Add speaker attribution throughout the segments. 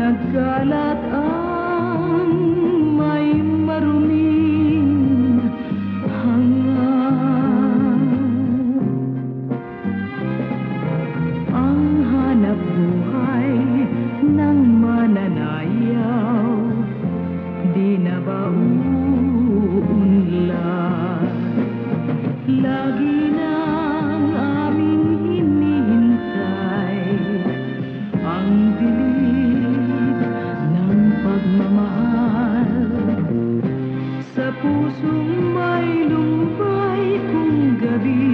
Speaker 1: nagkalat ang may maruming hangad. Ang hanap buhay ng mananayaw di na ba uunlad? Lagi nang aming hinihintay ang dilig ng pagmamahal sa pusong may lumbay kung gabi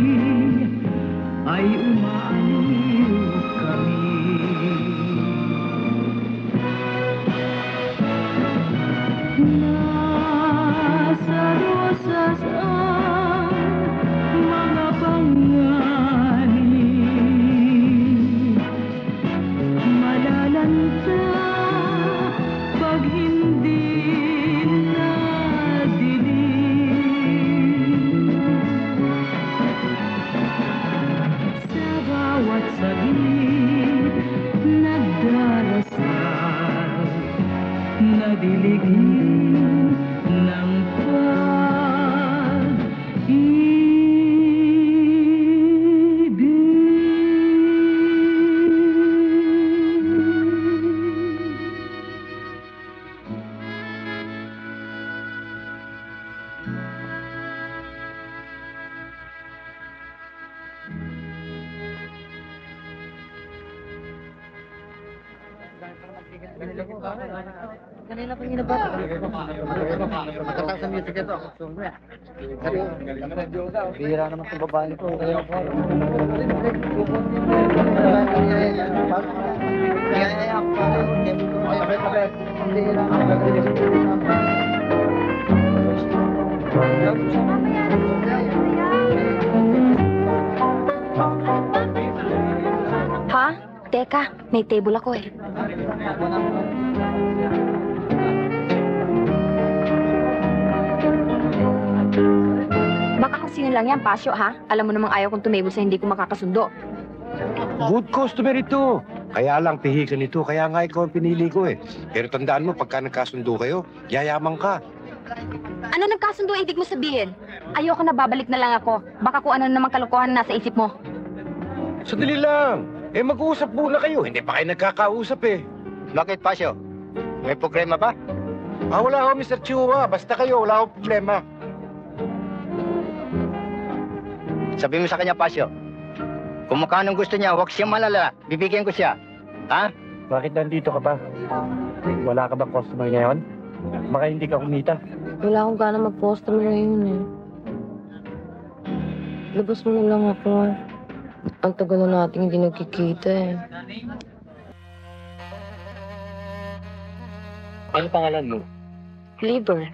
Speaker 1: ay umaaliw kami. Nasa rosas ang mga panganib, malalanta pag hindi nadilim. Sa bawat saglit nagdarasal na diligin ng
Speaker 2: Kanina pa ginaba. Matatang sa music ito. Bihira naman sa babae ito.
Speaker 3: Ha? Teka, may table ako eh. Baka kung sino lang yan, Pasyo, ha? Alam mo namang ayaw kong tumable sa hindi ko makakasundo.
Speaker 4: Good customer ito. Kaya lang, pihikan ito. Kaya nga ikaw ang pinili ko eh. Pero tandaan mo, pagka nagkasundo kayo, yayaman ka.
Speaker 3: Ano nagkasundo ang ibig mo sabihin? Ayoko na, babalik na lang ako. Baka kung ano namang kalokohan na nasa isip mo.
Speaker 4: Sandali lang. Eh, mag-uusap muna kayo. Hindi pa kayo nagkakausap eh.
Speaker 2: Bakit, Pasyo? May problema ba?
Speaker 4: Ah, wala ako, Mr. Chua. Basta kayo, wala akong problema.
Speaker 2: Sabi mo sa kanya, Pasyo, kung magkano gusto niya, huwag siyang malala. Bibigyan ko siya. Ha?
Speaker 5: Bakit nandito ka pa? Wala ka bang customer ngayon? Baka hindi ka kumita.
Speaker 6: Wala akong gana mag-customer ngayon eh. Labas mo na lang ako. Ang tagal na natin hindi nagkikita eh.
Speaker 5: Ano pangalan mo?
Speaker 6: Liber.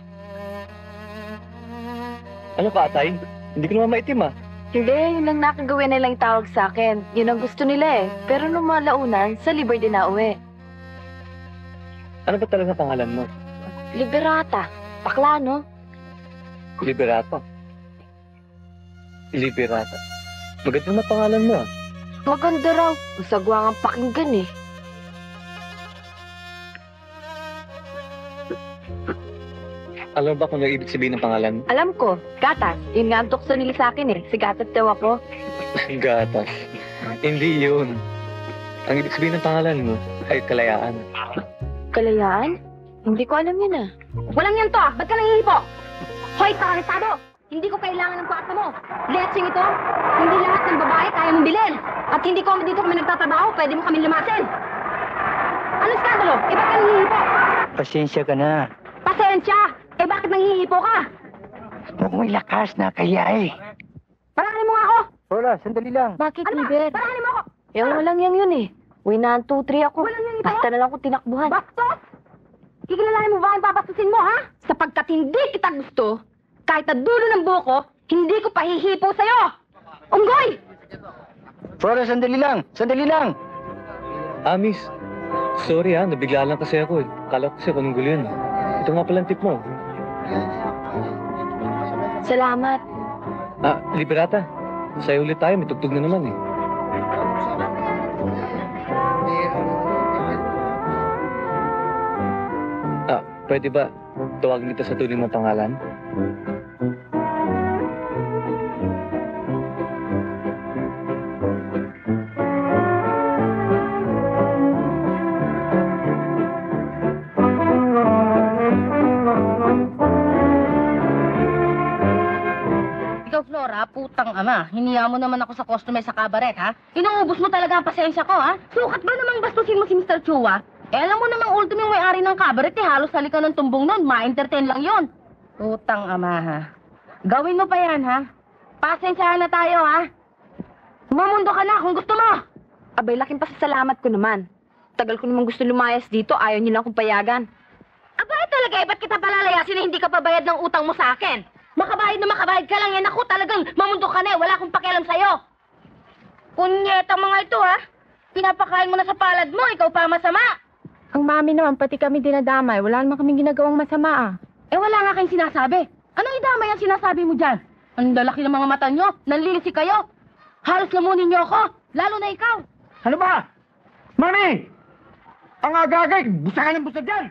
Speaker 5: Ano ka, Atay? Hindi ko naman maitim ah.
Speaker 6: Hindi, yun lang nakagawin nilang tawag sa akin. Yun ang gusto nila eh. Pero nung malaunan, sa Liber din nauwi.
Speaker 5: Ano ba talaga pangalan mo?
Speaker 6: Liberata. Bakla, no?
Speaker 5: Liberato. Liberata. Maganda na pangalan mo ah.
Speaker 6: Maganda raw. Masagwa ang pakinggan eh.
Speaker 5: Alam ba kung ano ibig sabihin ng pangalan?
Speaker 6: Alam ko, gatas. Yun nga ang tukso nila sa akin eh. Si gatas daw ako.
Speaker 5: Gatas. Hindi yun. Ang ibig sabihin ng pangalan mo ay kalayaan.
Speaker 6: Kalayaan? Hindi ko alam yun ah.
Speaker 3: Walang yan to, ah. Ba't ka nangihipo? Hoy, paralitado! Hindi ko kailangan ng kwarto mo. Letsing ito. Hindi lahat ng babae kaya mong bilhin. At hindi ko dito kami nagtatrabaho, pwede mo kami lumasin. Ano skandalo? Eh, ba't ka nangihipo?
Speaker 2: Pasensya ka na.
Speaker 3: Pasensya! Eh, bakit nangihipo ka?
Speaker 2: Huwag mo ilakas na kaya eh.
Speaker 3: Parahanin mo nga ako!
Speaker 2: Lola, sandali lang.
Speaker 6: Bakit,
Speaker 3: Ano ba?
Speaker 6: Liber?
Speaker 3: Parahanin mo ako!
Speaker 6: Yung walang yang yun eh. Winaan 2, 3 ako.
Speaker 3: Walang yang ito?
Speaker 6: Basta na lang ko tinakbuhan.
Speaker 3: Bastos! Kikilalanin mo ba ang papastusin mo, ha? Sapagkat hindi kita gusto, kahit na dulo ng buko, hindi ko pahihipo sa'yo! Unggoy!
Speaker 2: Flora, sandali lang. Sandali lang.
Speaker 5: Miss. Sorry nabigla lang kasi ako eh. Kala ko kasi anong gulo yun. Ito nga pala ang tip mo.
Speaker 6: Salamat.
Speaker 5: Liberata. Sa'yo ulit tayo, may tugtog na naman eh. Pwede ba tawagin kita sa tunay mong pangalan?
Speaker 3: Ikaw, Flora, putang ama. Hiniya mo naman ako sa customer sa cabaret, ha? Inuubos mo talaga ang pasensya ko, ha? Sukat ba namang bastusin mo si Mr. Chua? Alam mo namang ultimo yung may-ari ng cabaret, halos halika ng tumbong nun. Ma-entertain lang yon. Putang ama, ha? Gawin mo pa yan, ha? Pasensyahan na tayo, ha? Mamundo ka na kung gusto mo.
Speaker 6: Abay, laking pasasalamat ko naman. Tagal ko naman gusto lumayas dito, ayaw niyo lang akong payagan.
Speaker 3: Abay talaga, ba't kita palalayasin na hindi ka pabayad ng utang mo sa akin? Makabayad na makabayad ka lang yan. Ako talagang mamundo ka na, wala akong pakialam sa'yo. Punyeta mga ito, ha? Pinapakain mo na sa palad mo, ikaw pa masama.
Speaker 6: Ang mami naman, pati kami dinadamay. Wala naman kaming ginagawang masama, ah.
Speaker 3: Eh, wala nga kayong sinasabi. Anong idamay ang sinasabi mo dyan? Ang lalaki ng mga mata nyo, nanlilisik kayo. Halos lamunin nyo ako, lalo na ikaw.
Speaker 2: Ano ba? Mami! Ang agagay, busa ka ng busa dyan!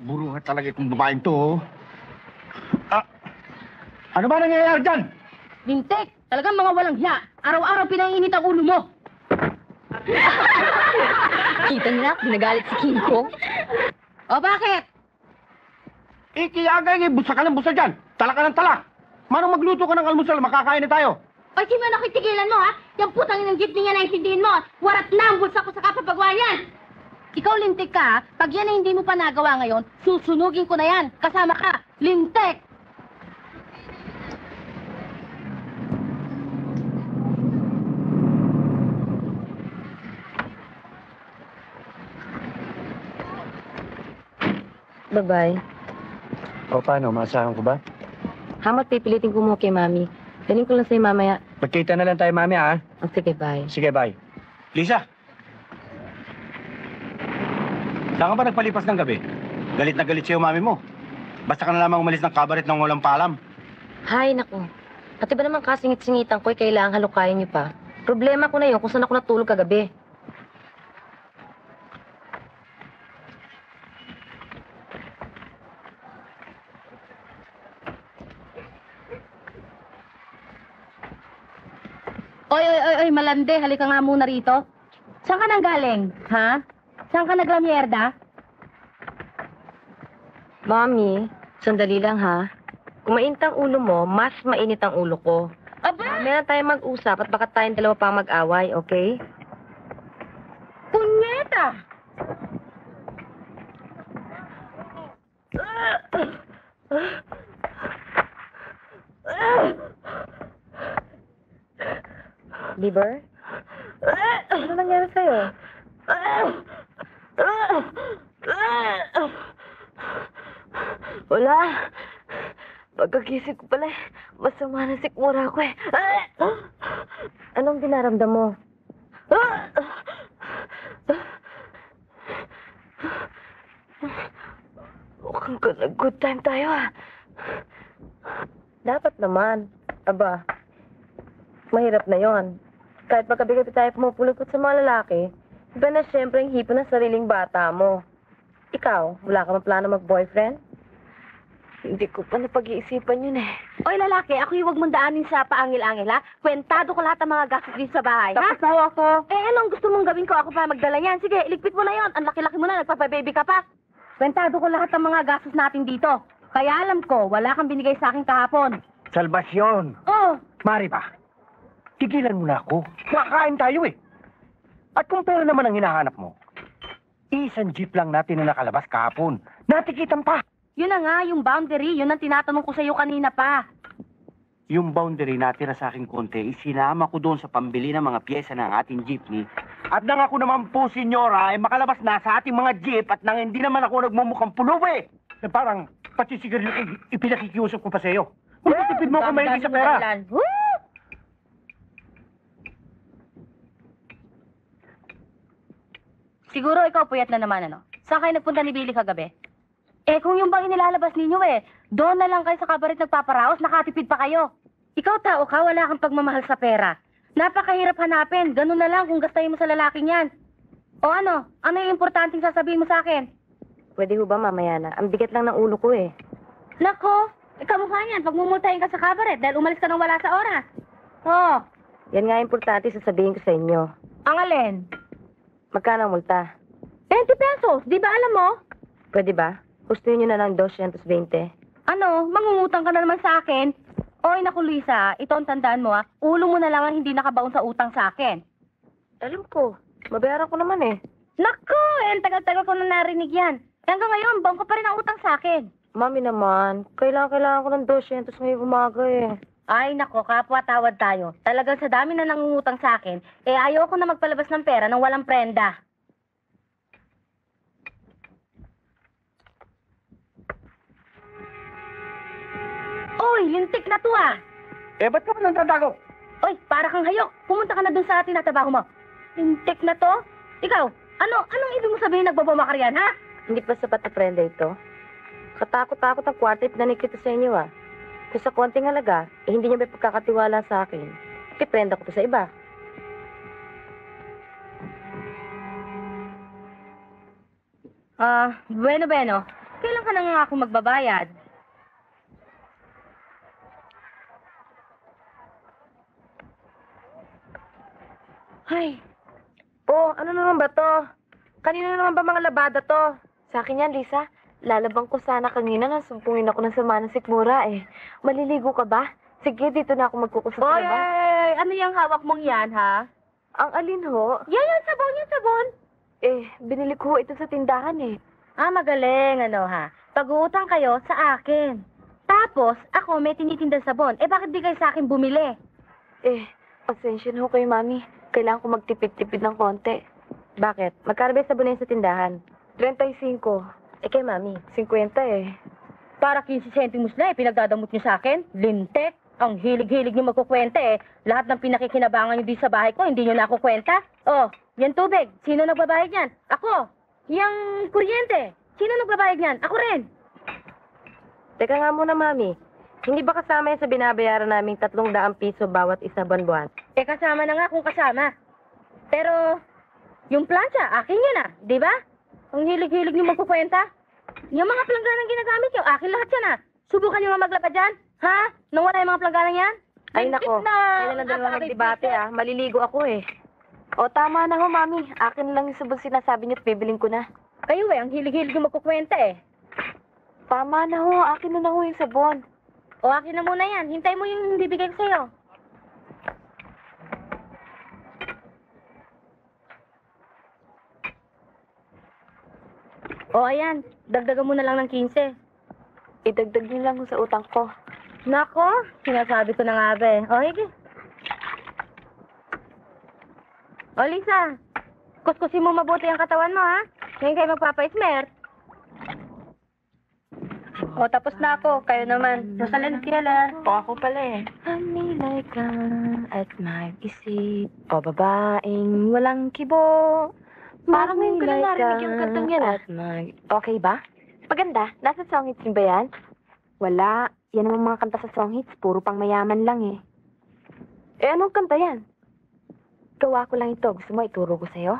Speaker 2: Buruhan talaga itong babaeng to, oh. Ano ba nangyayari dyan?
Speaker 3: Lintik, talagang mga walang hiya. Araw-araw pinainit ang ulo mo.
Speaker 6: Kita niyo na, binagalit si Kinko.
Speaker 3: O bakit?
Speaker 2: Kaya busa ka ng busa dyan. Talak ka ng talak. Manong magluto ka ng almusal, makakain na tayo.
Speaker 3: Ay, si Manong, tigilan mo, ha? Yung putang ng jeep niya na intindihin mo. Warat na ang bulsa ko sa kapapagawa yan. Ikaw, lintik ka, ha? Pag yan ay hindi mo pa nagawa ngayon, susunugin ko na yan. Kasama ka, lintik.
Speaker 6: Bye-bye.
Speaker 4: O paano, maasahan ko ba?
Speaker 6: Hamot, pipilitin ko mo kay mami. Daling ko lang sa'yo mamaya.
Speaker 2: Magkita na lang tayo, mami, ha?
Speaker 6: Oh, sige, bye.
Speaker 2: Sige, bye. Lisa! Saan ka ba nagpalipas ng gabi? Galit na galit sa'yo, mami mo. Basta ka na lamang umalis ng kabaret ng walang paalam.
Speaker 6: Hay, naku. Pati ba naman kasingit-singitan ko'y kailangan halukayin niyo pa? Problema ko na yun kung saan ako natulog kagabi.
Speaker 3: Oy, malande, halika nga muna rito. Saan ka nang galing, ha? Saan ka naglamyerda?
Speaker 6: Mami, sandali lang ha. Kung mainit ang ulo mo, mas mainit ang ulo ko.
Speaker 3: Aba!
Speaker 6: Mamaya na tayo mag-usap at baka tayong dalawa pa mag-away, okay?
Speaker 3: Punyeta!
Speaker 6: Liver? Ano nangyari sa'yo? Wala. Pagkagising ko pala, masama na sikmura ko eh. Anong dinaramdam mo? Mukhang good time tayo ah. Dapat naman. Aba, mahirap na yon. Kahit magkabi-gabi tayo pumupulot sa mga lalaki, iba na siyempre ang hipo ng sariling bata mo. Ikaw, wala ka man plano mag-boyfriend? Hindi ko pa napag-iisipan yun eh.
Speaker 3: Oy, lalaki, ako yung huwag mong daanin sa paangil-angil, ha? Kwentado ko lahat ng mga gastos dito sa bahay, ha?
Speaker 6: Tapos na ako.
Speaker 3: Eh, anong gusto mong gawin ko? Ako pa magdala yan. Sige, iligpit mo na yon. Ang laki-laki mo na, nagpapababy ka pa. Kwentado ko lahat ng mga gastos natin dito. Kaya alam ko, wala kang binigay sa akin kahapon.
Speaker 2: Salvasyon!
Speaker 3: Oh,
Speaker 2: Mari ba? Tigilan mo na ako. Makakain tayo eh. At kung pera naman ang hinahanap mo, isang jeep lang natin na nakalabas kahapon. Natikitan pa.
Speaker 3: yun na nga, yung boundary. Yun ang tinatanong ko sa'yo kanina pa.
Speaker 2: Yung boundary natira sa aking konti, isinama ko doon sa pambili ng mga pyesa ng ating jeepney. At nang ako naman po, senyora, ay makalabas na sa ating mga jeep at nang hindi naman ako nagmumukhang pulubi. Na parang pati sigarilyo ipinakikiusap ko pa sa iyo. Magtitipid mo ako mahilig sa pera.
Speaker 3: Siguro ikaw puyat na naman, ano? Saan kayo nagpunta ni Billy kagabi? Eh, kung yung bang inilalabas ninyo doon na lang kayo sa kabaret nagpaparaos, nakatipid pa kayo. Ikaw tao ka, wala kang pagmamahal sa pera. Napakahirap hanapin, ganun na lang kung gastayin mo sa lalaking yan. O ano? Ano yung importanteng sasabihin mo sa akin?
Speaker 6: Pwede ho ba mamaya na? Ang bigat lang ng ulo ko eh.
Speaker 3: Nako, kamukha niyan. Pag mumultahin ka sa cabaret dahil umalis ka nang wala sa oras. Oh,
Speaker 6: Yan nga importante sasabihin ko sa inyo.
Speaker 3: ang alin?
Speaker 6: Magkano ang multa?
Speaker 3: 20 pesos, di ba alam mo?
Speaker 6: Pwede ba? Gustuhin nyo na lang 220.
Speaker 3: Ano, mangungutang ka na naman sa akin? Oy, naku Luisa, ito ang tandaan mo ulo mo na lang ang hindi nakabaon sa utang sa akin.
Speaker 6: Alam ko. Mabayaran ko naman eh.
Speaker 3: Nako, ang tagal-tagal ko na narinig yan. Hanggang ngayon, baon ka pa rin ang utang sa akin.
Speaker 6: Mami naman, kailangan ko ng 200 ngayong umaga eh.
Speaker 3: Ay, nako, kapwa-tawad tayo. Talagang sa dami na nangungutang sa akin, ayaw ko na magpalabas ng pera nang walang prenda. Oy, lintik na to
Speaker 2: Ba't ka pa nagtatago?
Speaker 3: Oy, para kang hayok. Pumunta ka na dun sa tinatrabaho mo. Lintik na to? Ikaw, anong ibig mo sabihin nagbabamakar yan, ha?
Speaker 6: Hindi pa sapat na prenda ito. Katakot-takot ang kwarto ipinanikita sa inyo ah. Kung sa konting halaga, hindi niyo may pagkakatiwala sa akin. Iprenda ko to sa iba.
Speaker 3: Bueno. Kailan ka na nga ako magbabayad?
Speaker 6: Ay. Oh, ano naman ba to? Kanina naman ba mga labada to? Sa akin yan, Lisa. Lalabang ko sana kanina nang sumpungin ako ng sama ng sikmura eh. Maliligo ka ba? Sige, dito na ako magkukusap sa labas.
Speaker 3: Oy, ano yung hawak mong yan, ha?
Speaker 6: Ang alin ho?
Speaker 3: Yan, sabon.
Speaker 6: Eh, binili ko ito sa tindahan eh.
Speaker 3: Magaling, ha? Pag-uutang kayo sa akin. Tapos, ako may tinitindang sabon. Bakit di kayo sa akin bumili?
Speaker 6: Eh, pasensya na ho kayo, Mami. Kailangan ko magtipid-tipid ng konti. Bakit? Magkano ba yung sabon na yun sa tindahan? 35. Kay Mami, 50 eh.
Speaker 3: Para 15 centimos na pinagdadamot niyo sa akin? Lintek. Ang hilig-hilig niyo magkukwenta Lahat ng pinakikinabangan niyo din sa bahay ko, hindi niyo na ako kwenta. Oh, yan tubig. Sino nagbabayad niyan? Ako. Yang kuryente. Sino nagbabayad niyan? Ako rin.
Speaker 6: Teka nga muna, Mami. Hindi ba kasama yan sa binabayaran naming 300 piso bawat isa buwan-buwan?
Speaker 3: Kasama na nga kung kasama. Pero, yung plancha, akin yun di ba? Ang hilig-hilig niyo magkukwenta. Yung mga planggana ginagamit niyo, akin lahat yan Subukan niyo nga maglapad dyan. Ha? Nung wala yung mga planggana yan?
Speaker 6: Ay nako, kailan na dalawa magdebate Maliligo ako eh. O tama na ho, Mami. Akin lang yung sabon sinasabi niyo at bibiling ko na.
Speaker 3: Kayo ang hilig-hilig niyo magkukwenta
Speaker 6: Tama na ho, akin na ho yung sabon.
Speaker 3: O akin na muna yan. Hintay mo yung bibigay ko sa'yo. O ayan, dagdagan mo na lang ng 15.
Speaker 6: Idagdag niyo lang ho sa utang ko.
Speaker 3: Nako, sinasabi ko na nga ba O hige. O Lisa, kuskusin mo mabuti ang katawan mo Ngayon kayo magpapa-smear. O tapos na ako, kayo naman. Rosalind Kieler.
Speaker 6: O ako pala Hanilay ka at mag-isip. O babaeng walang kibo. Parang ngayon ko lang narinig yung kantang yan Okay ba? Maganda. Nasa song hits ba yan? Wala. Yan ang mga kanta sa song hits. Puro pang mayaman lang anong kanta yan? Gawa ko lang ito. Gusto mo ituro ko sa'yo?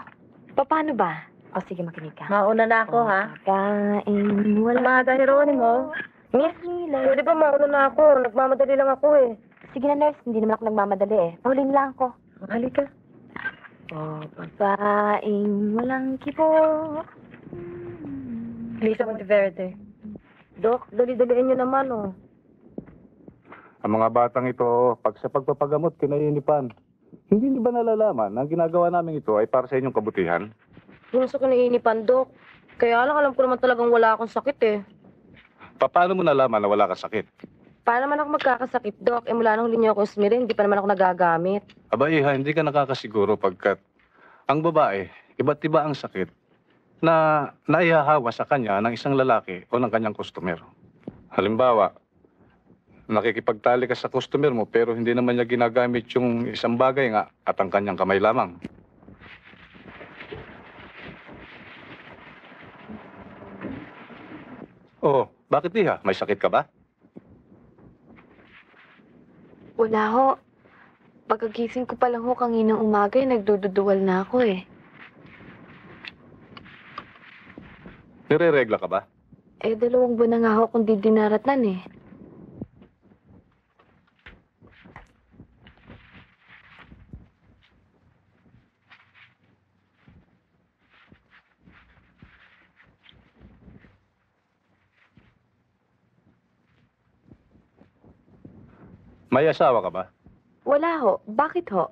Speaker 6: Paano ba? O sige, makinig ka.
Speaker 3: Mauna na ako,
Speaker 6: Kain, wala.
Speaker 3: Umaga, Jeronimo.
Speaker 6: Miss, pwede ba mauna na ako? Nagmamadali lang ako Sige na, nurse. Hindi naman ako nagmamadali Pahulin lang ako.
Speaker 3: Halika.
Speaker 6: O babaeng walang kibo.
Speaker 3: Lisa Monteverde.
Speaker 6: Dok, dali-daliin nyo naman
Speaker 7: Ang mga batang ito, pag sa pagpapagamot, kinainipan. Hindi ba nalalaman na ang ginagawa namin ito ay para sa inyong kabutihan?
Speaker 6: Gusto ko naiinipan, Dok. Kaya lang, alam ko naman talagang wala akong sakit
Speaker 7: Paano mo nalaman na wala kang sakit?
Speaker 6: Paano naman ako magkakasakit, Dok? Mula nung linya ko smirin, hindi pa naman ako nagagamit.
Speaker 7: Aba, Iha, hindi ka nakakasiguro pagkat ang babae, iba't iba ang sakit na naihahawa sa kanya ng isang lalaki o ng kanyang customer. Halimbawa, nakikipagtali ka sa customer mo pero hindi naman niya ginagamit yung isang bagay nga at ang kanyang kamay lamang. Oh, bakit Iha? May sakit ka ba?
Speaker 6: Wala ho. Pagkagising ko pa lang ho kanginang umaga, nagdududuwal na ako
Speaker 7: Nire-regla ka ba?
Speaker 6: 2 buwan na nga ako kung di dinaratnan eh.
Speaker 7: May asawa ka ba?
Speaker 6: Wala ho. Bakit ho?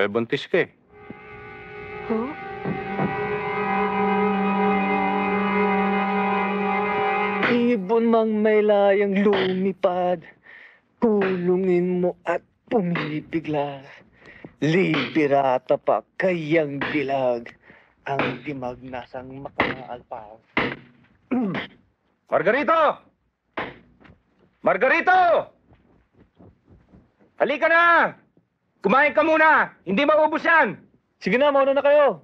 Speaker 7: Buntis ka eh.
Speaker 6: Ho?
Speaker 5: Ibon mang may layang lumipad, kulungin mo at pumipiglas. Libirata pa kayang bilag, ang dimag nasang makaalpaw.
Speaker 2: Margarito! Margarito! Halika na! Kumain ka muna! Hindi maubos yan!
Speaker 5: Sige na, mauna na kayo.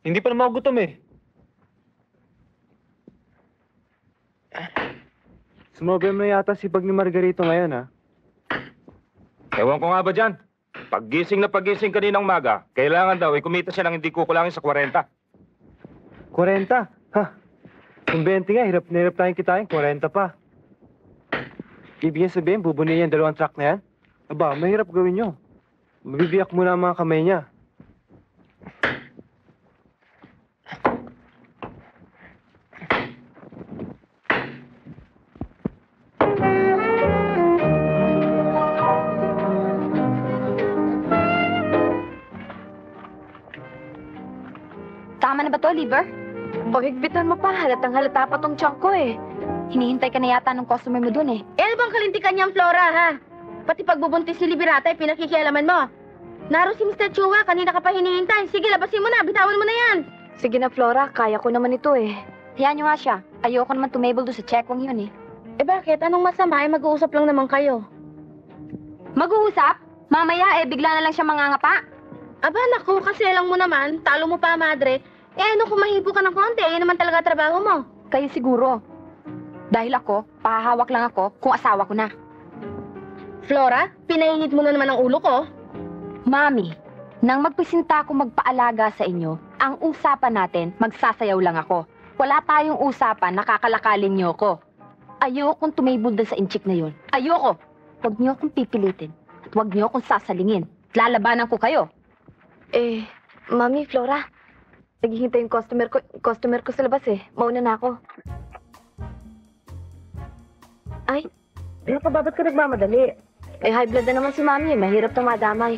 Speaker 5: Hindi pa naman ako gutom eh. Sumobra na yata si Pag ni Margarito ngayon, ha?
Speaker 2: Ewan ko nga ba dyan? Paggising na paggising kaninang maga, kailangan daw kumita siya ng hindi kukulangin sa 40.
Speaker 5: 40? Ha? Kung 20 nga, hirap na hirap tayong kitain. 40 pa. Ibig sabihin, bubunin yan 2 truck na yan? Aba, mahirap gawin nyo. Mabibiyak muna ang mga kamay niya.
Speaker 3: Tama na ba to, liver?
Speaker 6: O higpitan mo pa, halatang halata pa tong tiyan ko eh.
Speaker 3: Hinihintay ka na yata ng customer mo dun eh.
Speaker 8: Ano bang kalintikan niyang Flora, ha? Pati pagbubuntis si Liberata ay pinakikialaman mo. Naro si Mr. Chua, kanina ka pa hinihintay. Sige, labasin mo na, bitawan mo na yan.
Speaker 6: Sige na, Flora, kaya ko naman ito eh.
Speaker 3: Hayaan nyo nga siya. Ayoko naman tumable doon sa checkwang yun eh.
Speaker 8: Eh bakit? Anong masama? Eh mag-uusap lang naman kayo.
Speaker 3: Mag-uusap? Mamaya eh, bigla na lang siya mangangapa.
Speaker 8: Aba, naku, kasi lang mo naman. Talo mo pa, madre. Eh ano kung mahipo ka ng konti? Yan naman talaga trabaho mo.
Speaker 3: Kayo siguro. Dahil ako, pahahawak lang ako kung asawa ko na.
Speaker 8: Flora, pinainit mo na naman ang ulo ko.
Speaker 3: Mami, nang magpisinta ako magpaalaga sa inyo, ang usapan natin, magsasayaw lang ako. Wala tayong usapan, nakakalakalin niyo ko. Ayokong tumable doon sa inchik na yun. Ayoko. Huwag niyo akong pipilitin. At huwag niyo akong sasalingin. Lalabanan ko kayo.
Speaker 6: Mami, Flora, naghihintay yung customer ko sa labas eh. Mauna na ako. Ay, ano pa ba? Ba't ka nagmamadali? High blood na naman si Mami eh. Mahirap itong madamay.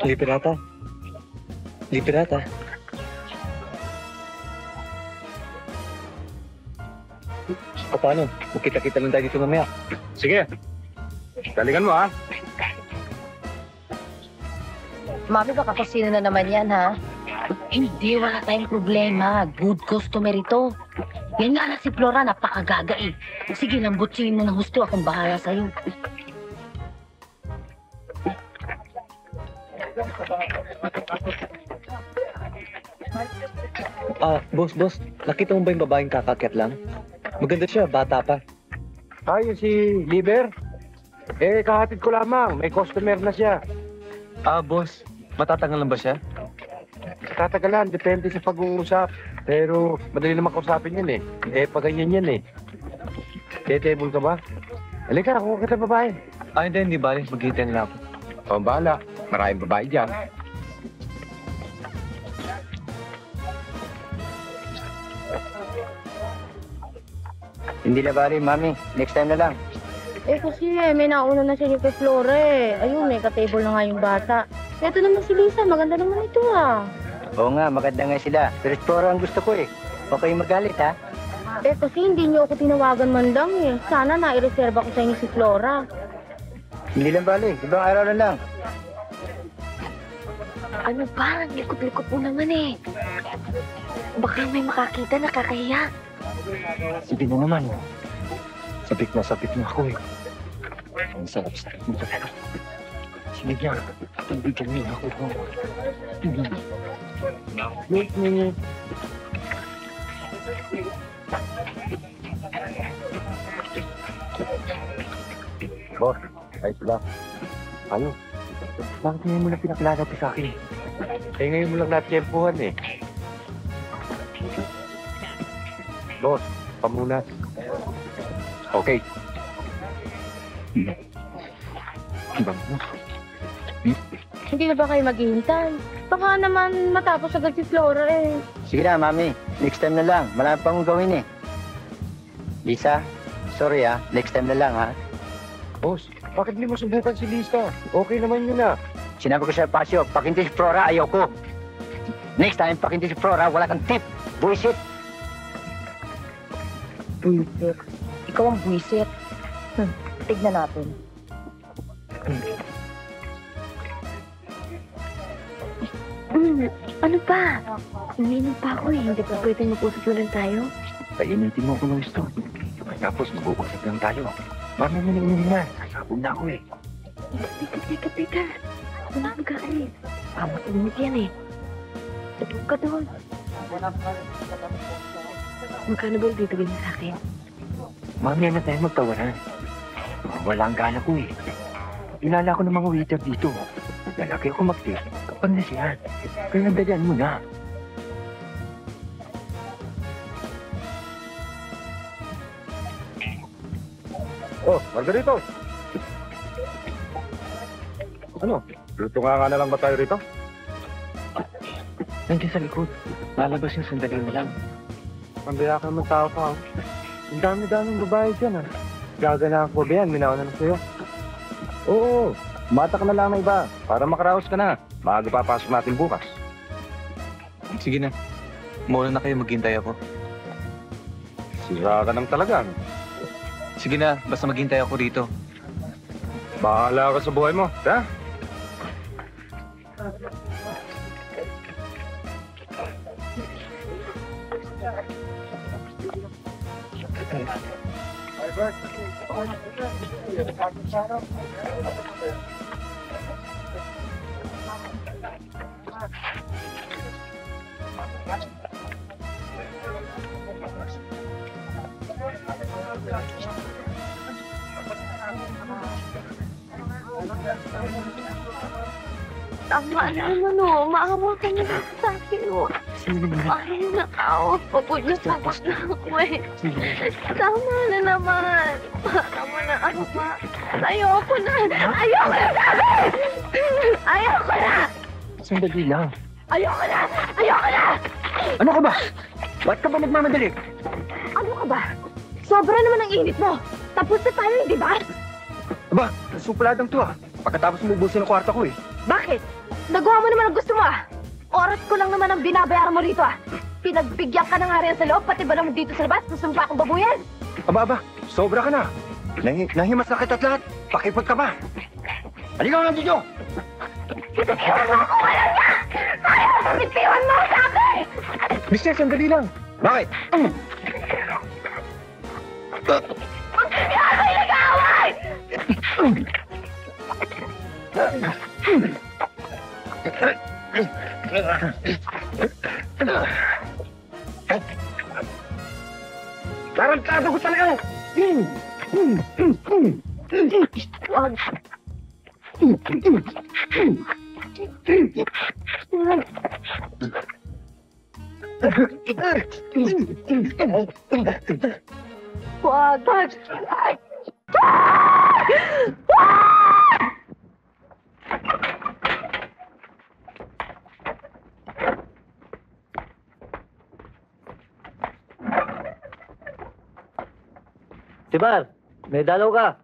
Speaker 5: Liberata. Liberata. O paano? Magkita-kita lang tayo dito mamaya.
Speaker 2: Sige. Galingan mo, ha?
Speaker 8: Mami, baka kung sino na naman yan, ha? Hindi, wala tayong problema. Good customer ito. Yan nga na si Flora, napakagaga eh. Sige, lambutin mo ng husto, akong bahala sa'yo.
Speaker 5: Boss, nakita mo ba yung babaeng kakakyat lang? Maganda siya, bata pa.
Speaker 4: Ayun si Liber. Kahatid ko lamang. May customer na siya.
Speaker 5: Boss, matatagal lang ba siya?
Speaker 4: Tatagalan, depende sa pag-uusap. Pero madali naman kausapin yan eh. Pag ganyan yan eh. Table ka ba? Halika, ako kita babae.
Speaker 5: Hindi bali. Maghihintay na ako.
Speaker 4: Bahala. Maraming babae dyan.
Speaker 2: Hindi na bari, Mami. Next time na lang.
Speaker 8: Kasi may nauna na siya kay Flora eh. Ayun, ka-table na nga yung bata. Ito naman si Lisa, maganda naman ito ah.
Speaker 2: Oo nga, maganda nga sila. Pero Flora ang gusto ko eh. Huwag kayong magalit, ha?
Speaker 8: Kasi hindi niyo ako tinawagan man lang eh. Sana na-reserve ako sa inyo si Flora.
Speaker 2: Hindi lang bali. Ibang araw na lang.
Speaker 6: Ano ba? Likot-likot mo naman eh. Baka may makakita, nakakahiya.
Speaker 5: Sige na naman. Sabik na ako eh. Ang sarap-sarap nito.
Speaker 4: Sige niya. Bigyan niyo ako. Boss, ayos ba? Ano? Bakit ngayon mo lang pinakilala sa akin? Eh, ngayon mo lang natiyempuhan eh. Boss, pamunas. Okay.
Speaker 6: Hindi na ba kayo maghihintay? Baka naman matapos agad si Flora eh.
Speaker 9: Sige na, Mami. Next time na lang. Marami pang gawin eh. Lisa, sorry next time na lang
Speaker 4: Boss, bakit hindi mo subukan si Lisa? Okay naman yun ah.
Speaker 9: Sinabi ko sa Pasio, pakinti si Flora, ayoko. Next time, pakinti si Flora, wala kang tip. Buisit.
Speaker 6: Buisit. Ikaw ang buisit. Tignan natin. Ano pa? Umiinom pa ako eh. Hindi pa pwedeng mag-usap na lang tayo.
Speaker 4: Painitin mo ko ng gusto. Tapos mag-uusap lang tayo. Mami mo na. Sasabog na ako eh.
Speaker 6: Teka. Wala ka eh. Mainit yan eh. Tulog ka doon. Magkano ba dito ganyan sa akin?
Speaker 4: Mami, ano tayo magtawaran? Wala ang gana ko eh. Ilala ko ng mga waiter dito. Lalaki ako mag-tip kapag nasiyan. Kaya nandalian mo na.
Speaker 5: Oh, Margarito! Ano? Luto nga na lang ba tayo rito?
Speaker 4: Nandiyan sa likod. Lalabas yung sandali mo lang.
Speaker 5: Pambira ka naman tao ka. Ang dami-daming babae dyan Gagana ako ba yan? Minaw na sa'yo.
Speaker 7: Oo, mata ka na lang na iba para makaraos ka na. Maaga papasok natin bukas.
Speaker 5: Sige na. Muna na kayo, maghintay ako.
Speaker 7: Sira ka ng talagang.
Speaker 5: Sige na, basta maghintay ako dito.
Speaker 7: Bahala ka sa buhay mo, ha?
Speaker 6: Tama naman maawa ka na sa akin Ay, nakaw. Pagod na ako eh. Tama na naman. Tama na ako pa. Ayoko na sabi! Ayoko na!
Speaker 4: Sandali lang.
Speaker 6: Ayoko na!
Speaker 4: Ano ka ba? Ba't ka ba nagmamadali?
Speaker 6: Ano ka ba? Sobra naman ang init mo. Tapos na tayo, di ba?
Speaker 4: Aba, supladang to Pagkatapos mo ubusin ang kwarta ko eh.
Speaker 6: Bakit? Nagawa mo naman ang gusto mo Oras ko lang naman ang binabayaran mo rito Pinagbigyan ka na nga rin sa loob, pati ba naman dito sa labas? Gusto mo pa akong babuyan?
Speaker 4: Aba, sobra ka na. Nahimas na kita at lahat. Pakipag ka ba? Halika nga dito!
Speaker 6: Bitiwan mo ako! Wala niya! Ayaw! Bitiwan mo! Sabi!
Speaker 4: Mister, sandali lang. Bakit?
Speaker 6: Huwag niya ako nag-aaway!
Speaker 4: Tarantado ko talaga!
Speaker 6: Wag! Wag!
Speaker 9: Tibar, may dalaw ka.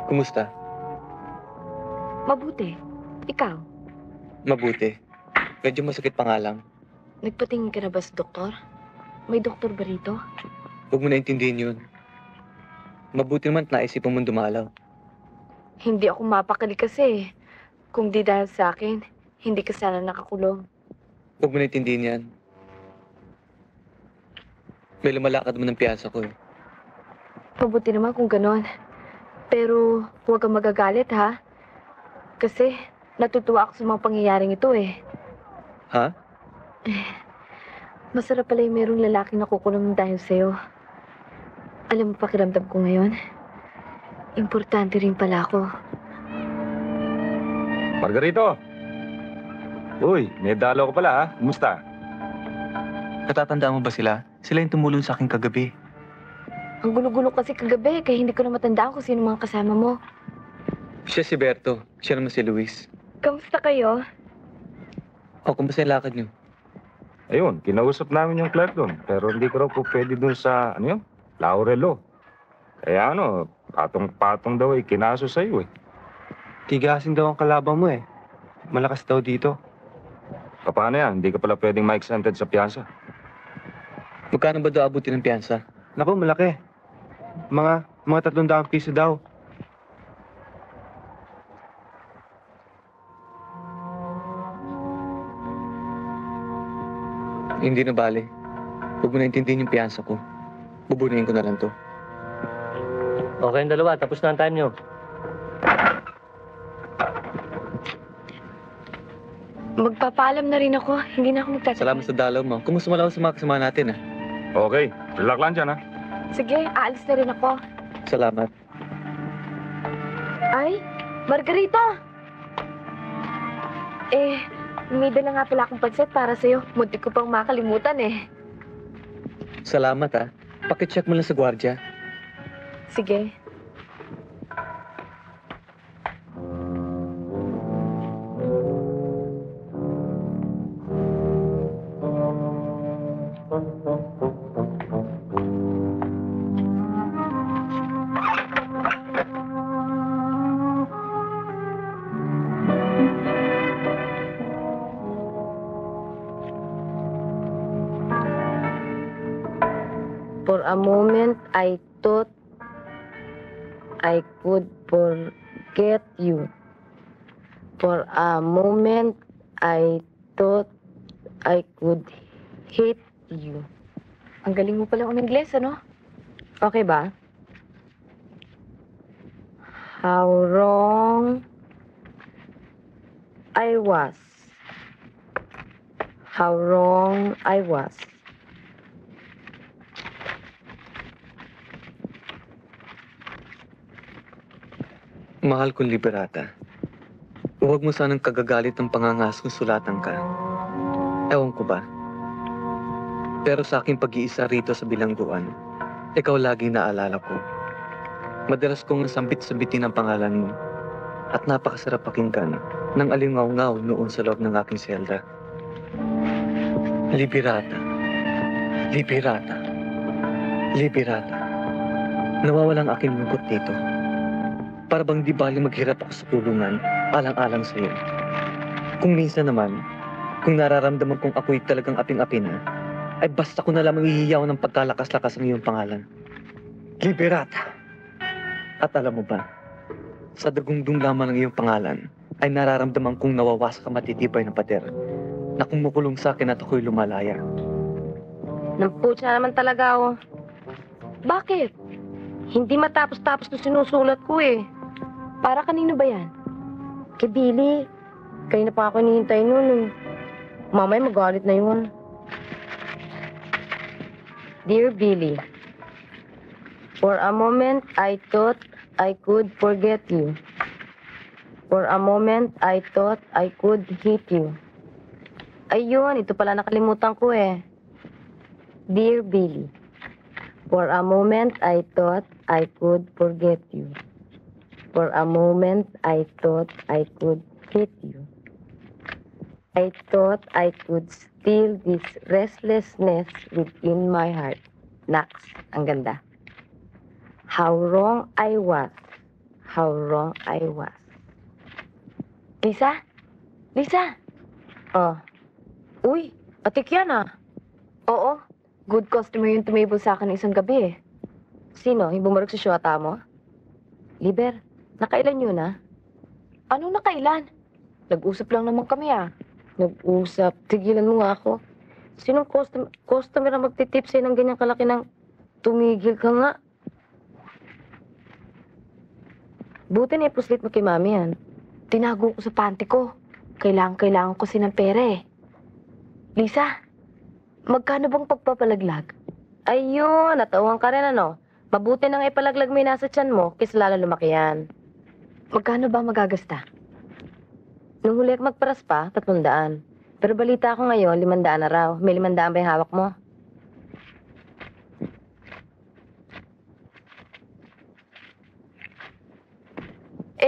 Speaker 5: Kumusta?
Speaker 6: Mabuti. Ikaw,
Speaker 5: Mabuti. Medyo masakit pa nga lang.
Speaker 6: nagpatingin ka na ba sa doktor? May doktor ba rito?
Speaker 5: Huwag mo naintindihin yun. Mabuti naman at naisipan mong dumalaw.
Speaker 6: Hindi ako mapakali kasi. Kung di dahil sa akin, hindi ka sana nakakulong.
Speaker 5: Huwag mo naintindihin yan. May lumalakad mo ng piyansa ko eh.
Speaker 6: Mabuti naman kung ganon. Pero huwag kang magagalit ha. Kasi natutuwa ako sa mga pangyayaring ito eh.
Speaker 5: Ha?
Speaker 6: Masarap pala yung merong lalaking nakukulong dahil sa'yo. Alam mo pakiramdam ko ngayon? Importante rin pala ako.
Speaker 10: Margarito! Uy, may dalaw ko pala ha. Kumusta?
Speaker 5: Natatandaan mo ba sila? Sila yung tumulong sa akin kagabi.
Speaker 6: Ang gulo-gulo kasi kagabi, kaya hindi ko na matandaan kung sino mga kasama mo.
Speaker 5: Siya si Berto. Siya naman si Luis.
Speaker 6: Kamusta kayo?
Speaker 5: O, kumusta yung lakad niyo?
Speaker 10: Ayun, kinausap namin yung clerk doon. Pero hindi ko raw po pwede doon sa, ano yun? Laurelo. Kaya ano, patong-patong daw eh, kinaso sa'yo eh.
Speaker 5: Tigasin daw ang kalaban mo eh. Malakas daw dito.
Speaker 10: Paano yan? Hindi ka pala pwedeng ma-exempted sa piyansa.
Speaker 5: Magkano ba daw abutin ng piyansa? Naku, malaki. Mga 300 piso daw. Hindi na bale. Huwag mo na intindihin yung piyansa ko. Bubunuin ko na lang to.
Speaker 9: Okay ang dalawa, tapos na ang time nyo.
Speaker 6: Magpapaalam na rin ako. Hindi na ako magtatagal.
Speaker 5: Salamat sa dalaw mo. Kumusta mo lang sa mga kasama natin ah?
Speaker 10: Okay, relax lang dyan ha.
Speaker 6: Sige, aalis na rin ako.
Speaker 5: Salamat.
Speaker 6: Ay, Margarito! May dala nga pala akong pansit para sa'yo. Muntik ko pang makalimutan eh.
Speaker 5: Salamat ah. Pakicheck mo lang sa gwardya.
Speaker 6: Sige. For a moment, I thought I could forget you. For a moment, I thought I could hate you. Ang galing mo pala umingles, ano? Okay ba? How wrong I was. How wrong I was.
Speaker 5: Mahal kong Liberata. Huwag mo sanang kagagalit ng pangangas kung sulatan ka. Ewan ko ba? Pero sa aking pag-iisa rito sa bilangguan, ikaw lagi naalala ko. Madalas kong nasambit-sambitin ang pangalan mo at napakasarap pakinggan ng alingaw-ngaw noon sa loob ng aking selda. Liberata. Liberata. Liberata. Nawawalang aking lungkot dito. Para bang di bali maghirap ako sa tulungan, alang-alang sa'yo. Kung minsan naman, kung nararamdaman kong ako'y talagang aping-api na, ay basta ko na lamang ihiyaw ng pagkalakas-lakas ng iyong pangalan. Liberata! At alam mo ba, sa dagundong lamang ng iyong pangalan, ay nararamdaman kong nawawasak ang matitibay ng pader na kumukulong sa akin at ako'y lumalaya.
Speaker 6: Namputya naman talaga ako. Bakit? Hindi matapos-tapos na sinusulat ko eh. Para kanino ba yan? Kay Billy. Kayo na pa ako hinihintay nun eh. Mamaya magalit na yun. Dear Billy, for a moment I thought I could forget you. For a moment I thought I could hate you. Ayun, ito pala nakalimutan ko eh. Dear Billy, for a moment I thought I could forget you. For a moment I thought I could hate you. I thought I could still this restlessness within my heart. Nax, ang ganda. How wrong I was. how wrong I was. Lisa? Lisa? Oh. Uy, atik yan ah. Oo, good customer yung tumable sa akin isang gabi eh. Sino? Yung bumarag sa syota mo? Liber, nakailan yun ah? Ano nakailan? Nag-usap lang naman kami ah. Nag-usap. Tigilan mo nga ako. Sinong customer ang magtitip sa'yo ng ganyang kalaki ng tumigil ka nga? Buti na ipuslit mo kay mami yan. Tinago ko sa panty ko. Kailangan ko ng pera eh. Lisa, magkano bang pagpapalaglag? Ayun, natawang ka rin ano. Mabuti nang ipalaglag mo yung nasa tiyan mo, kaysa lalo lumaki yan. Magkano ba magagasta? Nung huli magparas pa, 300. Pero balita ko ngayon, 500 na raw. May 500 ba yung hawak mo?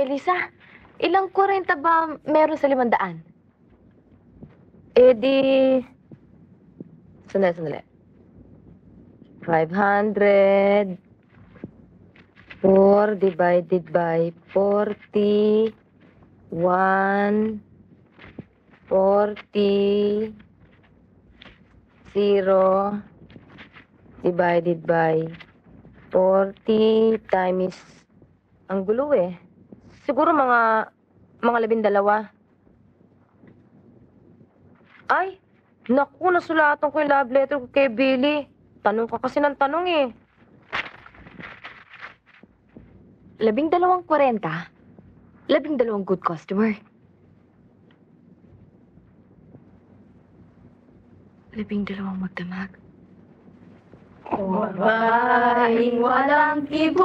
Speaker 6: Lisa, ilang 40 ba meron sa 500? Di... Sandali. 500... 4 divided by 40... 1... 40... 0... divided by 40 times... Ang gulo eh. Siguro mga 12. Ay, naku, nasulatan ko yung love letter ko kay Billy. Tanong ka kasi ng tanong eh. 12.40? 12 good customer. 12 magdamag.
Speaker 3: Babaeng walang kibo,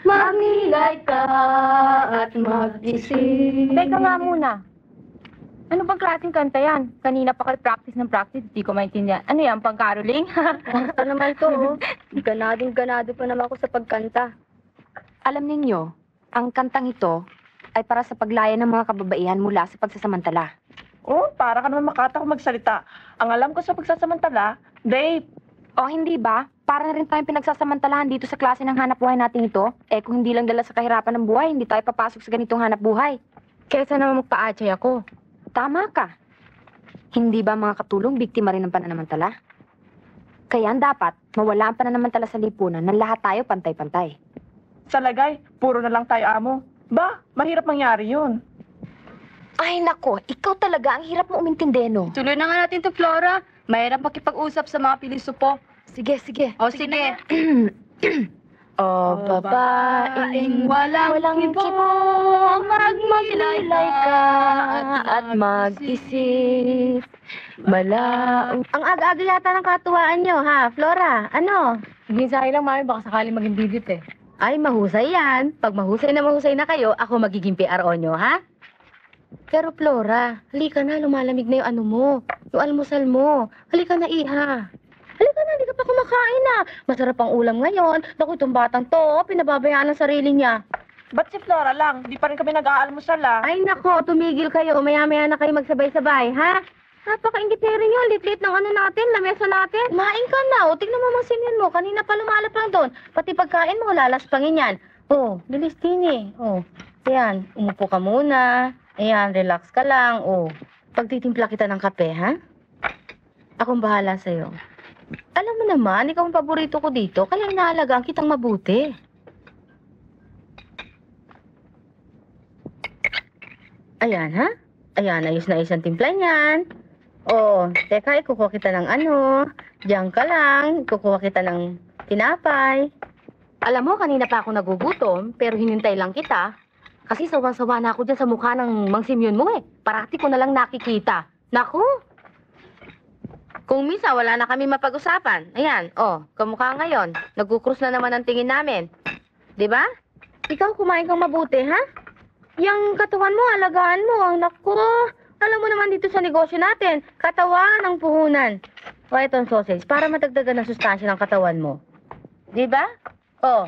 Speaker 3: magnilay ka at mag-isip.
Speaker 6: Teka nga muna. Ano bang klaseng kanta yan? Kanina pa kayo practice, di ko maintindihan. Ano yan, pang-caroling?
Speaker 3: Basta naman to, oh. Ganado pa naman ako sa pagkanta.
Speaker 11: Alam ninyo, ang kantang ito ay para sa paglaya ng mga kababaihan mula sa pagsasamantala.
Speaker 12: Oh, para ka naman makata kung magsalita. Ang alam ko sa pagsasamantala, babe.
Speaker 11: O hindi ba? Para na rin tayong pinagsasamantalahan dito sa klase ng hanap buhay natin ito. Kung hindi lang dala sa kahirapan ng buhay, hindi tayo papasok sa ganitong hanap buhay.
Speaker 6: Kesa naman magpa-atchay ako.
Speaker 11: Tama ka. Hindi ba mga katulong biktima rin ng pananamantala? Kaya dapat mawala ang pananamantala sa lipunan na lahat tayo pantay-pantay.
Speaker 12: Sa lagay, puro na lang tayo amo. Ba, mahirap mangyari yun.
Speaker 11: Ay nako, ikaw talaga ang hirap mo umintindi, no?
Speaker 3: Tuloy na nga natin to, Flora. Mahirap makipag-usap sa mga pilosopo.
Speaker 11: Sige.
Speaker 3: O, sige.
Speaker 6: O babaeng walang kibo, magmilay ka at mag-isip. Ang aga-aga yata ng katuwaan nyo, ha, Flora? Ano?
Speaker 8: Minsan lang, mami, baka sakali maging bidit eh.
Speaker 6: Ay, mahusay yan. Pag mahusay na kayo, ako magiging PRO nyo, ha? Pero Flora, halika na, lumalamig na yung ano mo. Yung almusal mo. Halika na, iha. Halika na, hindi ka pa kumakain na. Masarap ang ulam ngayon. Naku, itong batang to, pinababayaan ang sarili niya.
Speaker 12: Ba't si Flora lang? Di pa rin kami nag-aalmusal ah.
Speaker 6: Ay nako, tumigil kayo. Maya-maya na kayo magsabay-sabay, ha? Napaka-ingit na rin yun. Lit-lit ng ano natin, lamesa natin. Kumain ka na, o. Tignan mo mga sinyan mo. Kanina pa lumalap lang doon. Pati pagkain mo, lalaspangin yan. Oh, bilis din eh. Oh, ayan, umupo ka muna. Ayan, relax ka lang. Oh, pagtitimpla kita ng kape, ha? Akong bahala sa'yo. Alam mo naman, ikaw ang paborito ko dito, kaya inaalagaan kitang mabuti. Ayan, ha? Ayan, ayos na ayos ang timpla niyan. Oh, teka, ikukuha kita ng ano. Diyan ka lang, ikukuha kita ng tinapay. Alam mo, kanina pa ako nagugutom, pero hinintay lang kita. Kasi sawang-sawa na ako dyan sa mukha ng Mang Simeon mo eh. Parati ko na lang nakikita. Naku! Kung misa, wala na kami mapag-usapan. Ayan, oh, kamukha ngayon. Nagkukrus na naman ang tingin namin. Diba? Ikaw, kumain kang mabuti, ha? Yang katawan mo, alagaan mo. Naku, alam mo naman dito sa negosyo natin, katawan ang puhunan. O, itong sausage, para matagdagan ng sustansya ng katawan mo. Diba? Oh,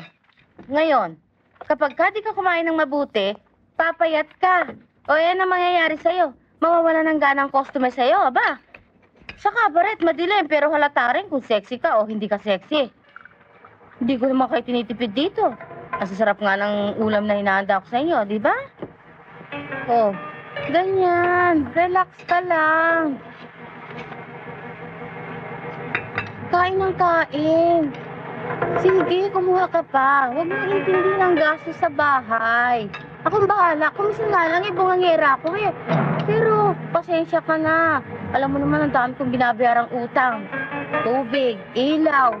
Speaker 6: ngayon, kapag ka di ka kumain ng mabuti, papayat ka. O, yan ang mangyayari sa'yo. Mawawala ng gana ang customer sa'yo, aba? Sa kabaret, madilim, pero halata rin kung sexy ka o hindi ka sexy. Hindi ko naman kayo tinitipid dito.
Speaker 8: Ang sasarap nga ng ulam na hinahanda ko sa inyo, di ba? Oh, ganyan. Relax ka lang. Kain ng kain. Sige, kumuha ka pa. Huwag mo intindi ng gastos sa bahay. Akong bahala. Kumisan nga lang, bungangera ako eh. Pero, pasensya ka na. Alam mo naman, ang dami kong binabayarang utang. Tubig, ilaw.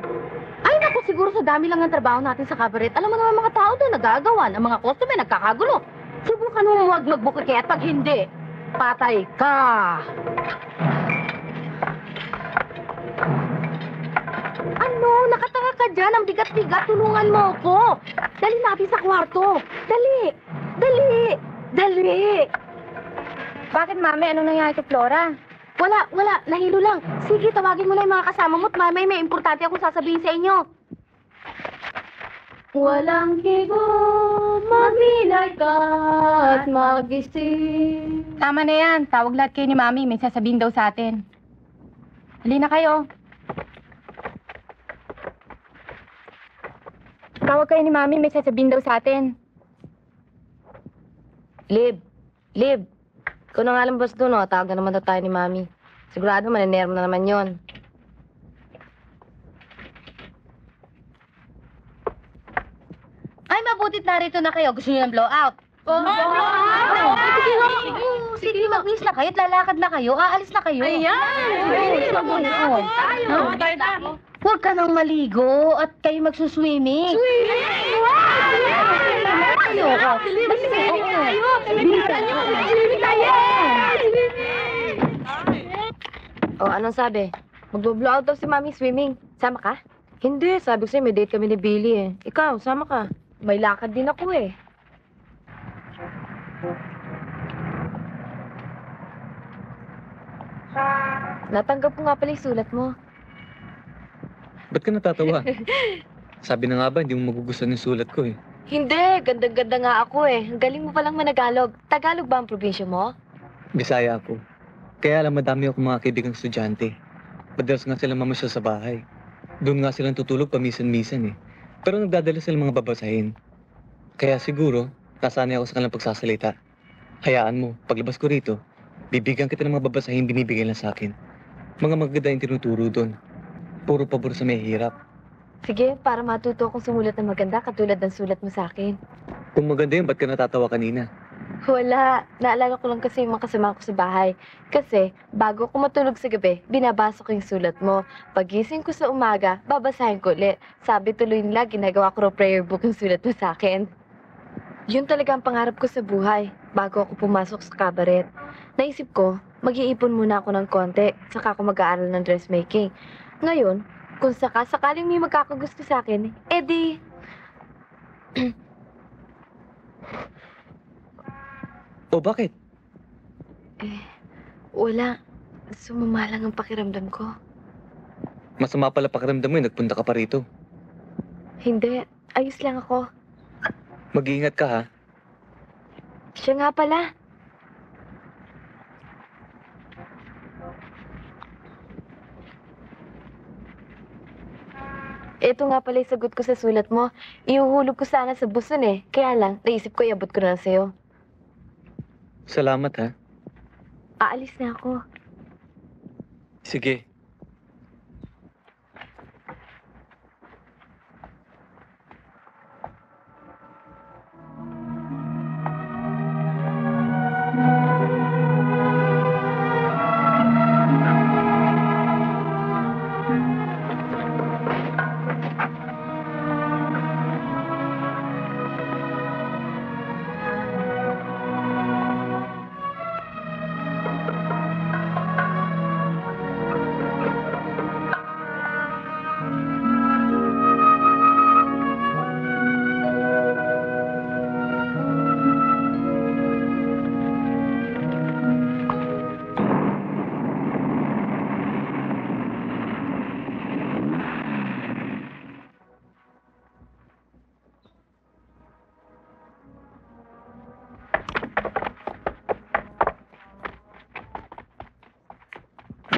Speaker 8: Ay, naku, siguro sa dami lang ng trabaho natin sa cabaret. Alam mo naman mga tao doon, nagagawan. Ang mga customer, nagkakagulo. Subukan mo huwag magbuki at pag hindi, patay ka. Ano? Nakatanga ka dyan. Ang bigat-bigat. Tulungan mo ako. Dali natin sa kwarto. Dali. Dali. Dali.
Speaker 6: Bakit, Mami? Anong nangyari kay Flora?
Speaker 8: Wala. Nahilo lang. Sige, tawagin mo na yung mga kasama mo at mamay may importante akong sasabihin sa inyo. Walang higo, magbinay ka at magising.
Speaker 6: Tama na yan. Tawag lahat kayo ni Mami. May sasabihin daw sa atin. Hali na kayo. Tawag kayo ni Mami. May sasabihin daw sa atin.
Speaker 11: Lib. Ikaw na nga lang boss doon, tawagan naman daw tayo ni Mami. Sigurado maninermo na naman yon.
Speaker 8: Ay, mabutit narito na kayo. Gusto niyo ng blowout? Sige, mag-wish na kayo at lalakad na kayo. Aalis na kayo. Huwag ka nang maligo at kayo magsuswimming.
Speaker 11: O, anong sabi? Magbo-blowout daw si Mami swimming. Sama ka? Hindi, sabi ko sa'yo, may date kami ni Billy eh. Ikaw, sama ka. May lakad din ako eh. Natanggap ko nga pala yung sulat mo.
Speaker 5: Ba't ka natatawa? Sabi na nga ba, hindi mo magugustuhan yung sulat ko eh.
Speaker 11: Hindi, ganda-ganda nga ako eh. Ang galing mo palang managalog. Tagalog ba ang probinsya mo?
Speaker 5: Bisaya ako. Kaya alam, madami ako mga kaibigang estudyante. Madalas nga silang mamasyal sa bahay. Doon nga silang tutulog paminsan-minsan eh. Pero nagdadala silang mga babasahin. Kaya siguro, nasanay ako sa kanilang pagsasalita. Hayaan mo, paglabas ko rito, bibigyan kita ng mga babasahin binibigay lang sa akin. Mga maganda yung tinuturo doon. Puro pabor sa may hirap.
Speaker 11: Sige, para matuto akong sumulat ng maganda katulad ng sulat mo sa akin.
Speaker 5: Kung maganda yun, ba't ka natatawa kanina?
Speaker 11: Wala. Naalala ko lang kasi yung mga kasama ko sa bahay. Kasi, bago ako matulog sa gabi, binabasa ko yung sulat mo. Pagising ko sa umaga, babasahin ko ulit. Sabi tuloy nila, ginagawa ko raw prayer book yung sulat mo sa akin. Yun talaga ang pangarap ko sa buhay, bago ako pumasok sa cabaret. Naisip ko, mag-iipon muna ako ng konti, saka ako mag-aaral ng dressmaking. Ngayon, kung sakaling may magkakagusto sa akin, edi...
Speaker 5: O bakit?
Speaker 11: Wala. Sumama lang ang pakiramdam ko.
Speaker 5: Masama pala pakiramdam mo eh, nagpunta ka pa rito.
Speaker 11: Hindi. Ayos lang ako.
Speaker 5: Mag-iingat ka ha.
Speaker 11: Siya nga pala. Ito nga pala yung sagot ko sa sulat mo. Ihuhulog ko sana sa buson eh. Kaya lang, naisip ko iabot ko na lang sa'yo.
Speaker 5: Salamat ha.
Speaker 11: Aalis na ako.
Speaker 5: Sige.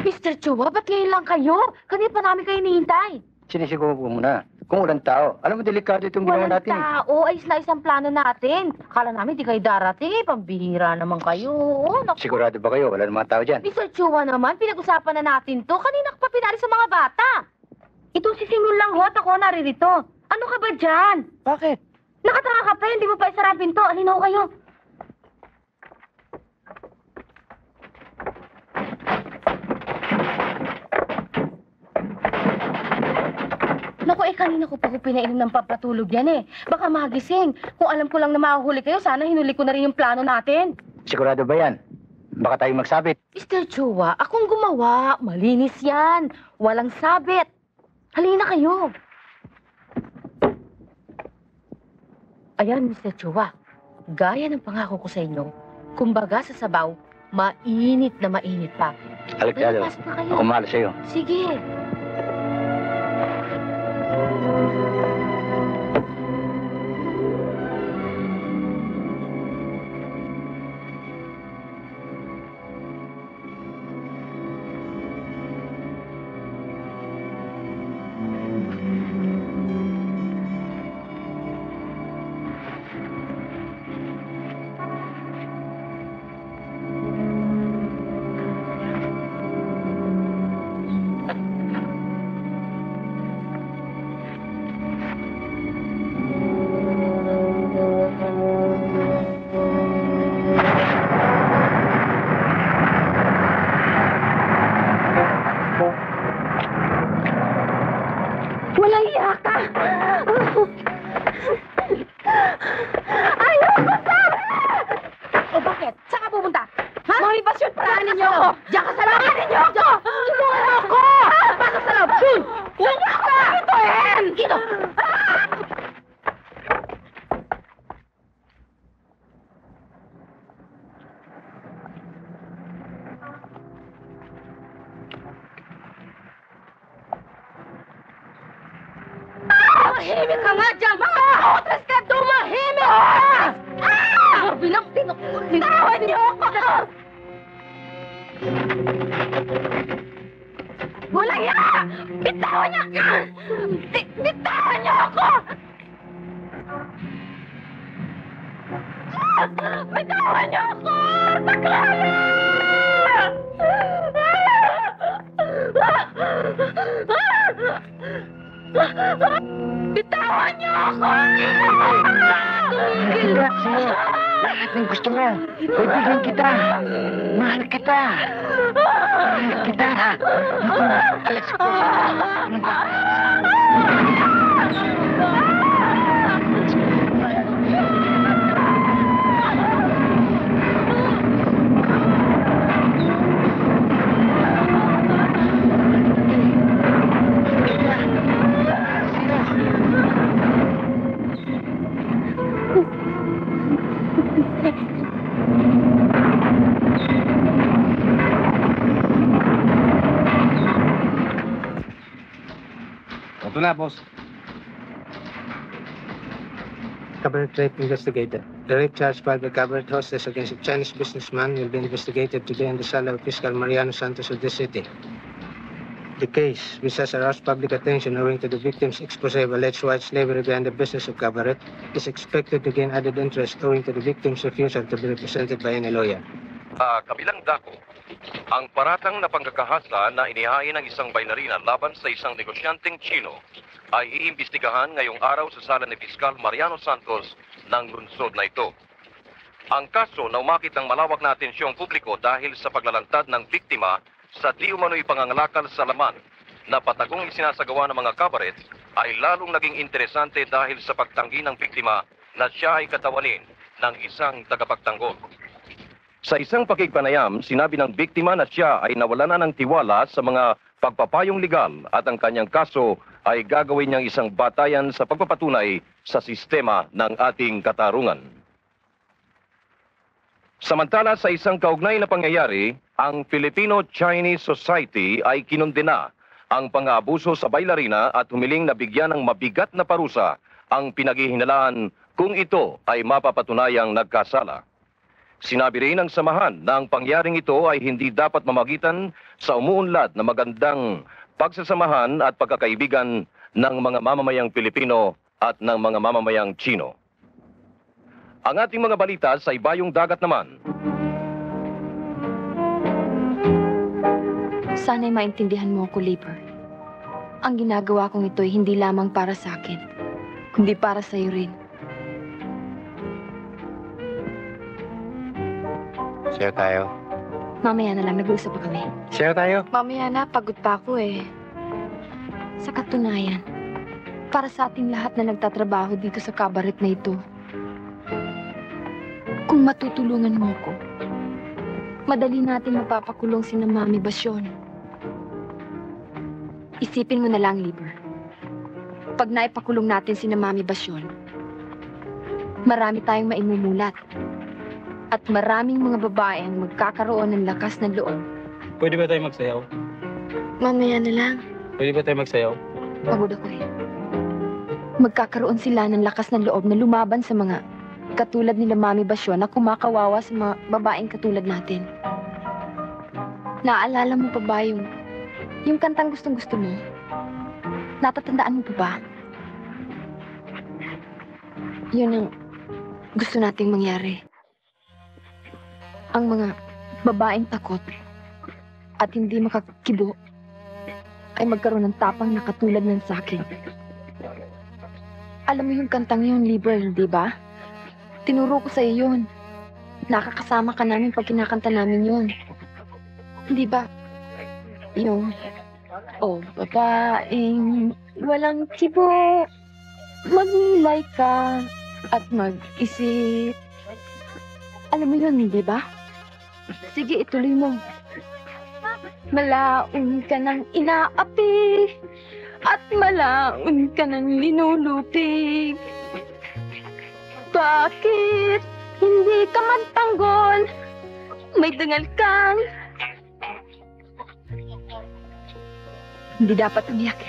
Speaker 8: Mr. Chua, ba't ngayon lang kayo? Kanina pa namin kayo hinihintay.
Speaker 9: Sinisiguro ko muna. Kung walang tao, alam mo, delikado itong ginawa
Speaker 8: Walang
Speaker 9: natin.
Speaker 8: tao, ayos na isang plano natin. Akala namin di kayo darating eh, pambihira naman kayo. Oo, naku.
Speaker 9: Sigurado ba kayo? Wala namang tao dyan.
Speaker 8: Mr. Chua naman, pinag-usapan na natin to. Kanina ka pa pinali sa mga bata. Ito si Simon lang ho at ako naririto. Ano ka ba dyan?
Speaker 2: Bakit?
Speaker 8: Nakatanga ka pa, hindi mo pa isarapin to. Alinaw kayo. Naku, kanina ko pa ko pinainom ng papatulog yan eh. Baka magising. Kung alam ko lang na mahuhuli kayo, sana hinuli ko na rin yung plano natin.
Speaker 9: Sigurado ba yan? Baka tayo magsabit.
Speaker 8: Mr. Chua, akong gumawa. Malinis yan. Walang sabit. Halina kayo. Ayan, Mr. Chua. Gaya ng pangako ko sa inyo, kumbaga sa sabaw, mainit na mainit pa.
Speaker 9: Aligtado.
Speaker 8: Ay, pasok na kayo.
Speaker 9: Ako mahal sa'yo.
Speaker 8: Sige. Walang iya ka! Ayoko sa... O bakit? Saan ka pupunta? Ha? Mahibas yun! Parahan ninyo ako! Diyan ka sa loob! Parahan ninyo ako! Tulungan ako! Pasok sa loob! Dun! Huwag niyo ako! Ito yan! Dito! Tumahimik ka nga dyan! Mga otres ka! Tumahimik ka! Bitawan niyo ako! Walang yan! Bitawan niyo! Bitawan niyo ako! Bitawan niyo ako! Taklaya! Bitawan niyo ako!
Speaker 9: Lahat ng gusto mo. Kaibigan kita. Mahal kita. Mahal kita. Alas ko.
Speaker 5: Ito na, boss. Cabaret rape investigated. The rape charge by the cabaret hostess against a Chinese businessman will be investigated today in the Sala of Fiscal Mariano Santos of this city. The case, which has aroused public attention owing to the victim's expose of alleged white slavery behind the business of cabaret, is expected to gain added interest owing to the victim's refusal to be represented by any lawyer.
Speaker 13: Kabilang dako, ang paratang na panggagahasa na inihain ng isang bailarina laban sa isang negosyanteng Chino ay iimbestigahan ngayong araw sa sala ni Piskal Mariano Santos ng lungsod na ito. Ang kaso na umakit ng malawak na atensyong publiko dahil sa paglalantad ng biktima sa di umano'y pangangalakal sa laman na patagong isinasagawa ng mga kabaret ay lalong naging interesante dahil sa pagtanggi ng biktima na siya ay katawanin ng isang tagapagtanggol. Sa isang pakigpanayam, sinabi ng biktima na siya ay nawala na ng tiwala sa mga pagpapayong legal at ang kanyang kaso ay gagawin niyang isang batayan sa pagpapatunay sa sistema ng ating katarungan. Samantala sa isang kaugnay na pangyayari, ang Filipino-Chinese Society ay kinondena ang pang-aabuso sa bailarina at humiling na bigyan ng mabigat na parusa ang pinaghihinalaan kung ito ay mapapatunayang nagkasala. Sinabi rin ng samahan na ang pangyaring ito ay hindi dapat mamagitan sa umuunlad na magandang pagsasamahan at pagkakaibigan ng mga mamamayang Pilipino at ng mga mamamayang Chino. Ang ating mga balita sa ibayong dagat naman.
Speaker 3: Sana'y maintindihan mo ako, Lieber. Ang ginagawa kong ito'y hindi lamang para sa akin, kundi para sa iyo rin.
Speaker 9: Sayo tayo.
Speaker 3: Mamaya na lang, nag-uusap pa kami.
Speaker 9: Sayo tayo.
Speaker 11: Mamaya na, pagod pa ako eh.
Speaker 3: Sa katunayan, para sa ating lahat na nagtatrabaho dito sa kabaret na ito, kung matutulungan mo ko, madali natin mapapakulong sina Mami Basyon. Isipin mo na lang, Lieber. Pag naipakulong natin sina Mami Basyon, marami tayong maimumulat. At maraming mga babae ang magkakaroon ng lakas ng loob.
Speaker 5: Pwede ba tayo magsayaw?
Speaker 11: Mamaya na lang.
Speaker 5: Pwede ba tayo magsayaw?
Speaker 3: Pagod ako eh. Magkakaroon sila ng lakas ng loob na lumaban sa mga katulad nila Mami Basyon na kumakawawa sa mga babaeng katulad natin. Naaalala mo pa ba yung kantang gustong-gusto mo? Natatandaan mo pa ba? Yun ang gusto nating mangyari. Ang mga babaeng takot at hindi makakibo ay magkaroon ng tapang na katulad ng sakin. Alam mo yung kantang yun, Lieber, di ba? Tinuro ko sa'yo yun. Nakakasama ka namin pag kinakanta namin yun. Di ba? Yung, babaeng walang kibo, magnilay ka at mag-isip. Alam mo yun, di ba? Sige, ituloy mo. Malaon ka ng inaapi at malaon ka ng linulupig. Bakit hindi ka magtanggol? May dangal kang... Hindi dapat umiyak.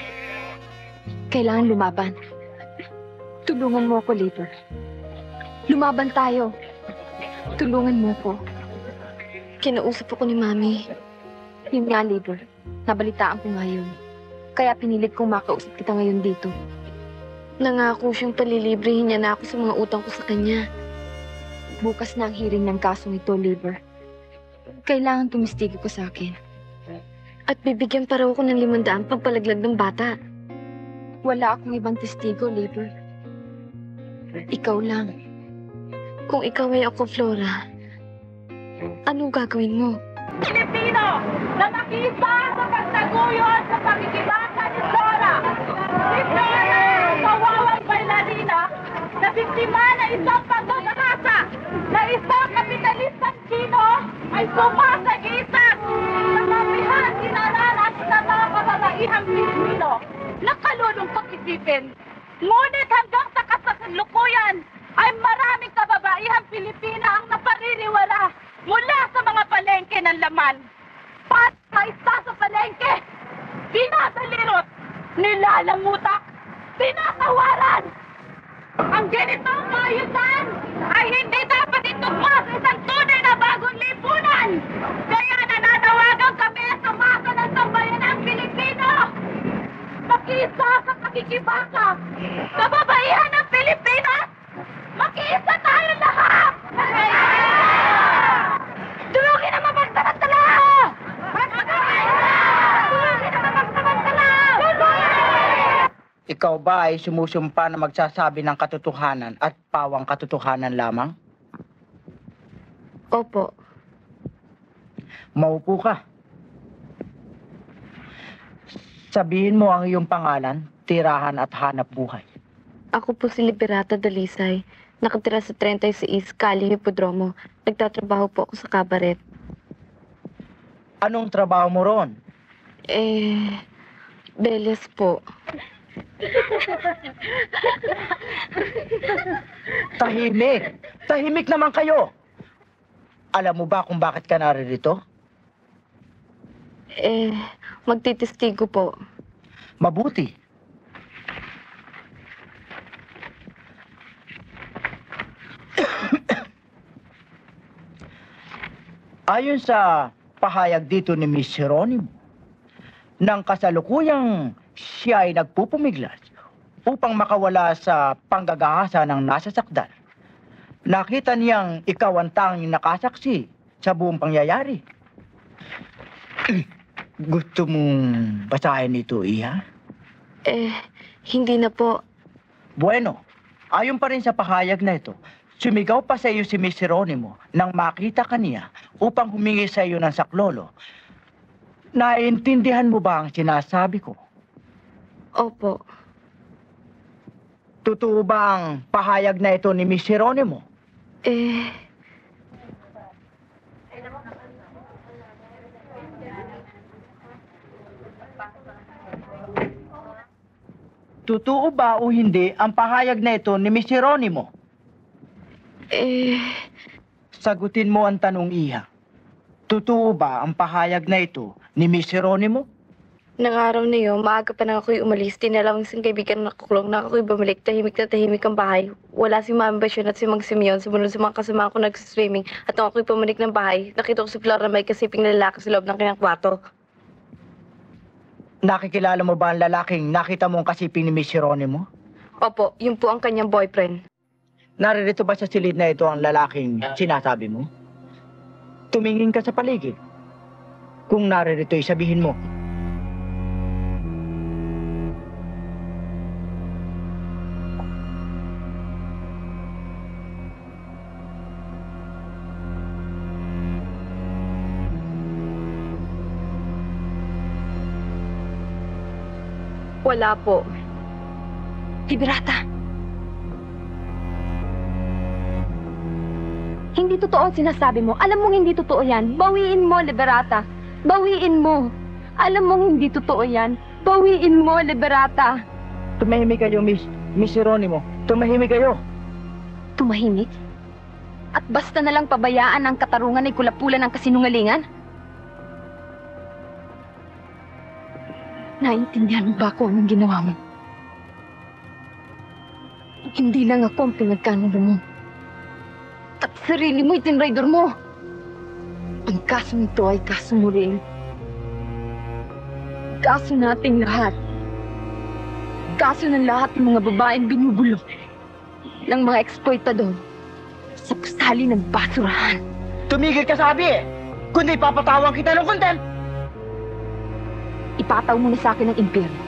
Speaker 3: Kailangan lumaban. Tulungan mo ako, Lieber. Lumaban tayo. Tulungan mo ko.
Speaker 11: Kinausap ako ni Mami.
Speaker 3: Yun nga, Lieber. Nabalitaan ko ngayon. Kaya pinilit kong makausap kita ngayon dito.
Speaker 11: Nangako siyang palilibrihin niya na ako sa mga utang ko sa kanya.
Speaker 3: Bukas na ang hearing ng kasong ito, Lieber. Kailangan tumistigo ko sa akin.
Speaker 11: At bibigyan pa raw ako ng 500 pagpalaglag ng bata.
Speaker 3: Wala akong ibang testigo, Lieber. Ikaw lang.
Speaker 11: Kung ikaw ay ako, Flora, anong gagawin mo?
Speaker 12: Pilipino na nakita sa pagtaguyod sa pakikibaka ni Flora. Si Flora, kawawang bailarina na biktima na isang pagkakasa na isang kapitalistang Chino ay sumasagitag sa mabihan kinaranas ng mga kababaihang Pilipino. Nakalulungkot isipin. Ngunit hanggang sa kasalukuyan ay maraming kababaihang Pilipina ang napaririwala mula sa mga palengke ng laman. Pat sa isa sa palengke, pinasalirot, nilalamutak, pinatawaran. Ang ganitong kaayusan ay hindi dapat itugma sa isang tunay na bagong lipunan. Kaya nananawagan kami sa masa ng sambayanang Pilipino. Makiisa sa pakikibaka, kababaihan ng Pilipinas, makiisa tayo lahat! Tulungin ang mapagsamantala! Tulungin ang mapagsamantala!
Speaker 14: Ikaw ba ay sumusumpa na magsasabi ng katotohanan at pawang katotohanan lamang?
Speaker 11: Opo.
Speaker 14: Maupo ka. Sabihin mo ang iyong pangalan, tirahan at hanap buhay.
Speaker 11: Ako po si Liberata Dalisay. Nakatira sa 36 Kaling Hipodromo. Nagtatrabaho po ako sa kabaret.
Speaker 14: Anong trabaho mo ron?
Speaker 11: Beles po.
Speaker 14: Tahimik! Tahimik naman kayo! Alam mo ba kung bakit ka naririto?
Speaker 11: Magtitistigo po.
Speaker 14: Mabuti. Ayon sa pahayag dito ni Miss Jeronimo, ng kasalukuyang siya ay nagpupumiglas upang makawala sa panggagahasa ng nasasakdal. Nakita niyang ikaw ang tanging nakasaksi sa buong pangyayari. Gusto mong basahin ito, Iha?
Speaker 11: Hindi na po.
Speaker 14: Bueno, ayon pa rin sa pahayag na ito, sumigaw pa sa iyo si Miss Jeronimo nang makita ka niya upang humingi sa iyo ng saklolo. Naiintindihan mo ba ang sinasabi ko?
Speaker 11: Opo.
Speaker 14: Totoo ba ang pahayag na ito ni Miss Jeronimo? Totoo ba o hindi ang pahayag na ito ni Miss Jeronimo? Sagutin mo ang tanong, Iha. Totoo ba ang pahayag na ito ni Miss Jeronimo?
Speaker 11: Nang araw na yun, maaga pa nang ako'y umalis. Tinala ang isang kaibigan na nakakulong na ako'y bumalik. Tahimik na tahimik ang bahay. Wala si Mami Basyon at si Mang Simeon. Sumunod sa mga kasama ko nagsiswimming. At nung ako'y pumalik ng bahay, nakita ko si Flora may kasiping lalaki sa loob ng kanyang kwarto.
Speaker 14: Nakikilala mo ba ang lalaking nakita mong kasiping ni Miss Jeronimo?
Speaker 11: Opo, yun po ang kanyang boyfriend.
Speaker 14: Naririto ba sa silid na ito ang lalaking sinasabi mo? Tumingin ka sa paligid. Kung naririto, sabihin mo.
Speaker 11: Wala po. Liberata!
Speaker 3: Hindi totoo ang sinasabi mo. Alam mong hindi totoo yan. Bawiin mo, Liberata. Bawiin mo. Alam mong hindi totoo yan. Bawiin mo, Liberata.
Speaker 14: Tumahimik kayo, Miss Jeronimo. Tumahimik kayo.
Speaker 3: Tumahimik? At basta na lang pabayaan ang katarungan ay kulapulan ng kasinungalingan? Naintindihan mo ba ako anong ginawa mo? Hindi lang ako ang pinagkanulo mo. At sarili mo itinraidor mo. Ang kaso nito ay kaso mo rin. Kaso nating lahat. Kaso ng lahat ng mga babaeng binubulok ng mga eksploitador sa gusali ng basurahan.
Speaker 14: Tumigil ka sabi! Kundi papatawan kita ng contempt!
Speaker 3: Ipataw mo na sa akin ang impyerno.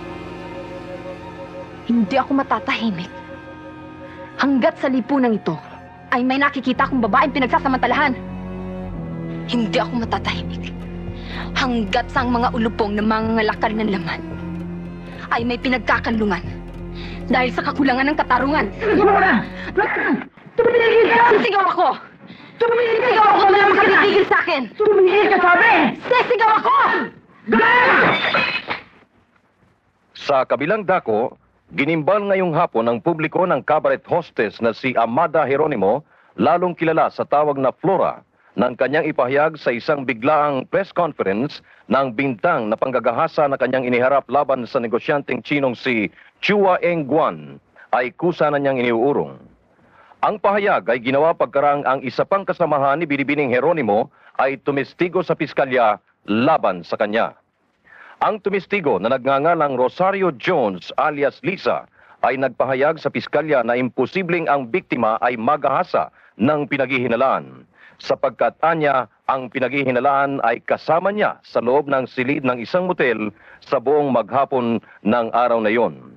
Speaker 3: Hindi ako matatahimik. Hanggat sa lipunang ito ay may nakikita akong babaeng pinagsasamantalahan. Hindi ako matatahimik. Hanggat sa ang mga ulupong na mangangalakal ng laman ay may pinagkakanlungan dahil sa kakulangan ng katarungan. Tumigil ka! Sisigaw ako! Sisigaw ako! Wala makatitigil sa akin!
Speaker 14: Tumigil ka sabi!
Speaker 3: Sisigaw ako!
Speaker 13: Sa kabilang dako, ginimbal ngayong hapon ng publiko ng cabaret hostess na si Amada Jeronimo, lalong kilala sa tawag na Flora, ng kanyang ipahayag sa isang biglaang press conference ng bintang na panggagahasa na kanyang iniharap laban sa negosyanteng Chinong si Chua Eng Guan ay kusa na niyang iniuurong. Ang pahayag ay ginawa pagkarang ang isa pang kasamahan ni Binibining Jeronimo ay tumestigo sa piskalya laban sa kanya. Ang tumestigo na nagngangalang Rosario Jones alias Lisa ay nagpahayag sa piskalya na imposibleng ang biktima ay magahasa ng pinaghihinalaan sapagkat anya ang pinaghihinalaan ay kasama niya sa loob ng silid ng isang motel sa buong maghapon ng araw na iyon.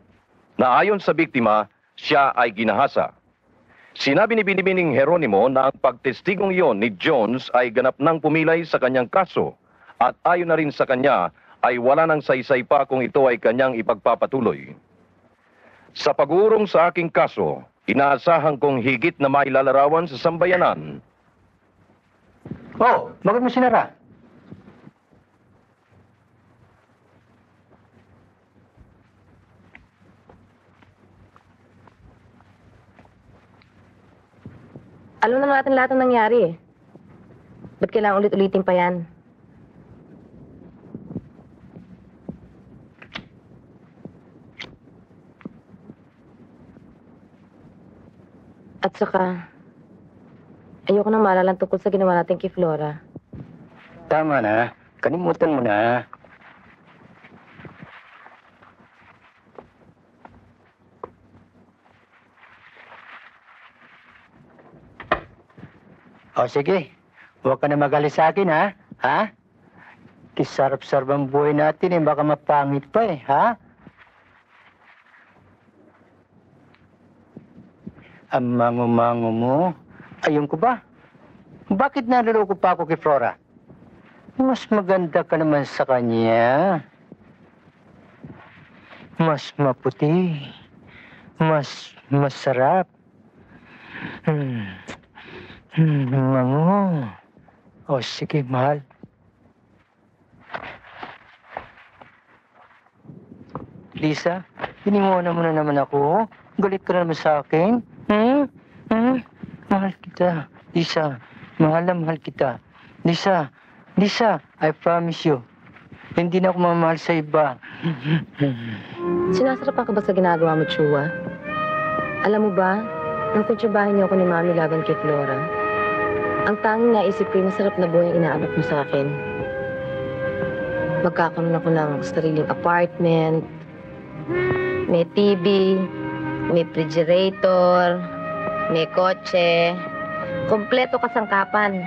Speaker 13: Na ayon sa biktima, siya ay ginahasa. Sinabi ni Binibining Jeronimo na ang pagtestigong iyon ni Jones ay ganap nang pumilay sa kanyang kaso at ayon na rin sa kanya ay wala nang saysay pa kung ito ay kanyang ipagpapatuloy. Sa pag-uurong sa aking kaso, inaasahan kong higit na mailalarawan sa sambayanan.
Speaker 9: Oh, bakit mo sinara?
Speaker 6: Alam na natin lahat ng nangyari eh. Ba't kailangan ulit-ulitin pa yan? At saka, ayoko nang malalang tungkol sa ginawa natin kay Flora.
Speaker 9: Tama na. Kalimutan mo na. O sige, huwag ka na magalit sa akin, ha? Ha? Kisarap-sarap ang buhay natin, eh. Baka mapangit pa, eh, ha? Ang mango-mango mo. Ayun ko ba? Bakit naluloko pa ako kay Flora? Mas maganda ka naman sa kanya. Mas maputi. Mas masarap. Mango. O sige, mahal. Lisa, iniwanan mo na naman ako. Galit ka na naman sa akin. Mahal kita. Lisa, mahal na mahal kita. Lisa, I promise you, hindi na ako mamahal sa iba.
Speaker 6: Sinasarapan ka ba sa ginagawa mo, Chua? Alam mo ba, nung kuntsabahin niyo ako ni Mami laban kay Flora, ang tanging naisip ko yung masarap na buhay ang inaabot mo sa akin. Magkakaroon ako ng sariling apartment, may TV, may refrigerator, may kotse, kompleto kasangkapan.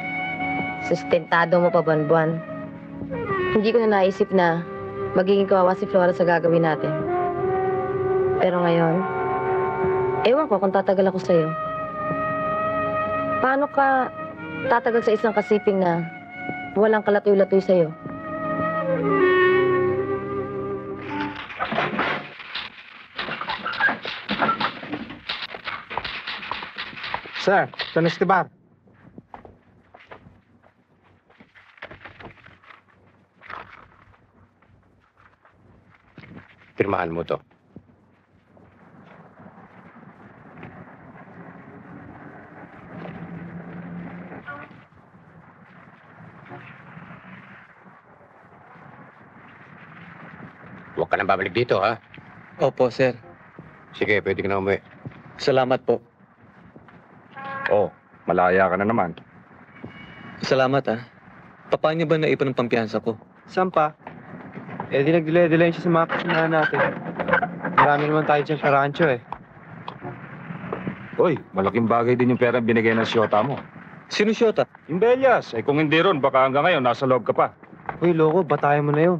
Speaker 6: Sustentado mo pa buwan-buwan. Hindi ko na naisip na magiging kawawa si Flora sa gagawin natin. Pero ngayon, ewan ko kung tatagal ako sa'yo. Paano ka tatagal sa isang kasiping na walang kalatoy-latoy sa'yo?
Speaker 10: Sir, Don Esteban.
Speaker 4: Pirmahan mo to. Huwag ka nang babalik dito, ha?
Speaker 5: Opo, sir.
Speaker 4: Sige, pwede ka na umuwi.
Speaker 5: Salamat po.
Speaker 10: Oh, malaya ka na naman.
Speaker 5: Salamat, ah. Paano niyo ba naipon ang pampiyansa ko?
Speaker 15: Saan pa? Eh di nag-delay siya sa mga kasamahan natin. Marami naman tayo dyan sa rancho eh.
Speaker 10: Uy, malaking bagay din yung pera binigay ng siyota mo.
Speaker 5: Sino siyota?
Speaker 10: Yung Belias. Eh kung hindi ron, baka hanggang ngayon nasa loob ka pa.
Speaker 15: Uy, loko, batayan mo na yun.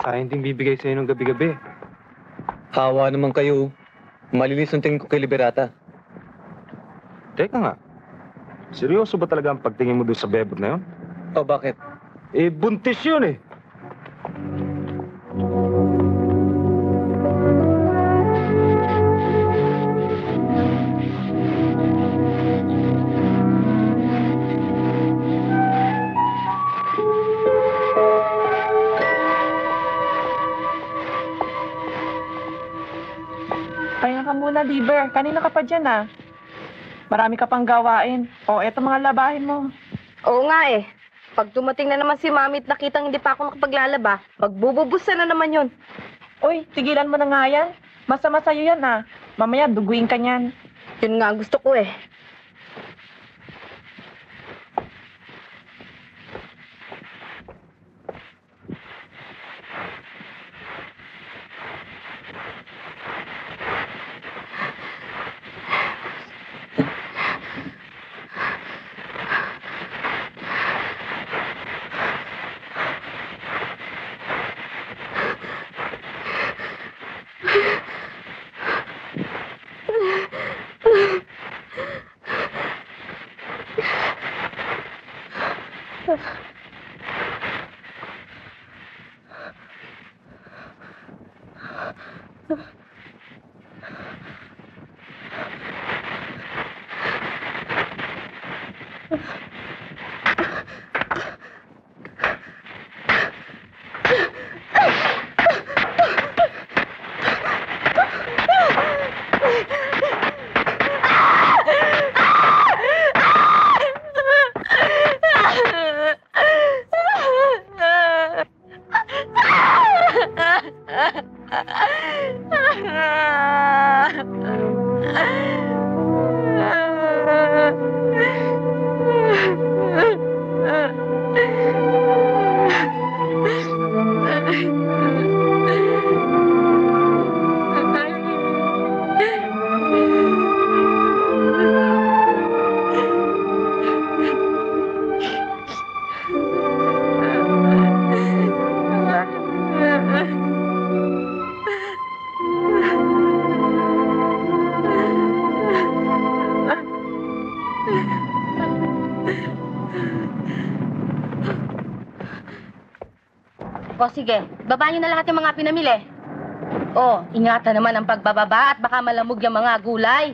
Speaker 15: Sayang din bibigay sa'yo ng gabi-gabi.
Speaker 5: Hawa naman kayo. Malinis ang tingin ko kay Liberata.
Speaker 10: Teka nga. Seryoso ba talaga ang pagtingin mo doon sa bebot na yun?
Speaker 5: O bakit?
Speaker 10: Eh, buntis yun eh.
Speaker 12: Pahinga ka muna, Liber. Kanina ka pa dyan, ah. Marami ka pang gawain. O, eto mga labahin mo.
Speaker 6: Oo nga eh. Pag dumating na naman si Mami at nakitang hindi pa ako nakapaglalaba, magbububusan na naman yun.
Speaker 12: Uy, tigilan mo na nga yan. Masama sa'yo yan, ah. Mamaya, duguin ka niyan.
Speaker 6: Yun nga ang gusto ko eh.
Speaker 8: O sige, baba niyo na lahat yung mga pinamili. O, ingatan naman ang pagbababa at baka malamog yung mga gulay.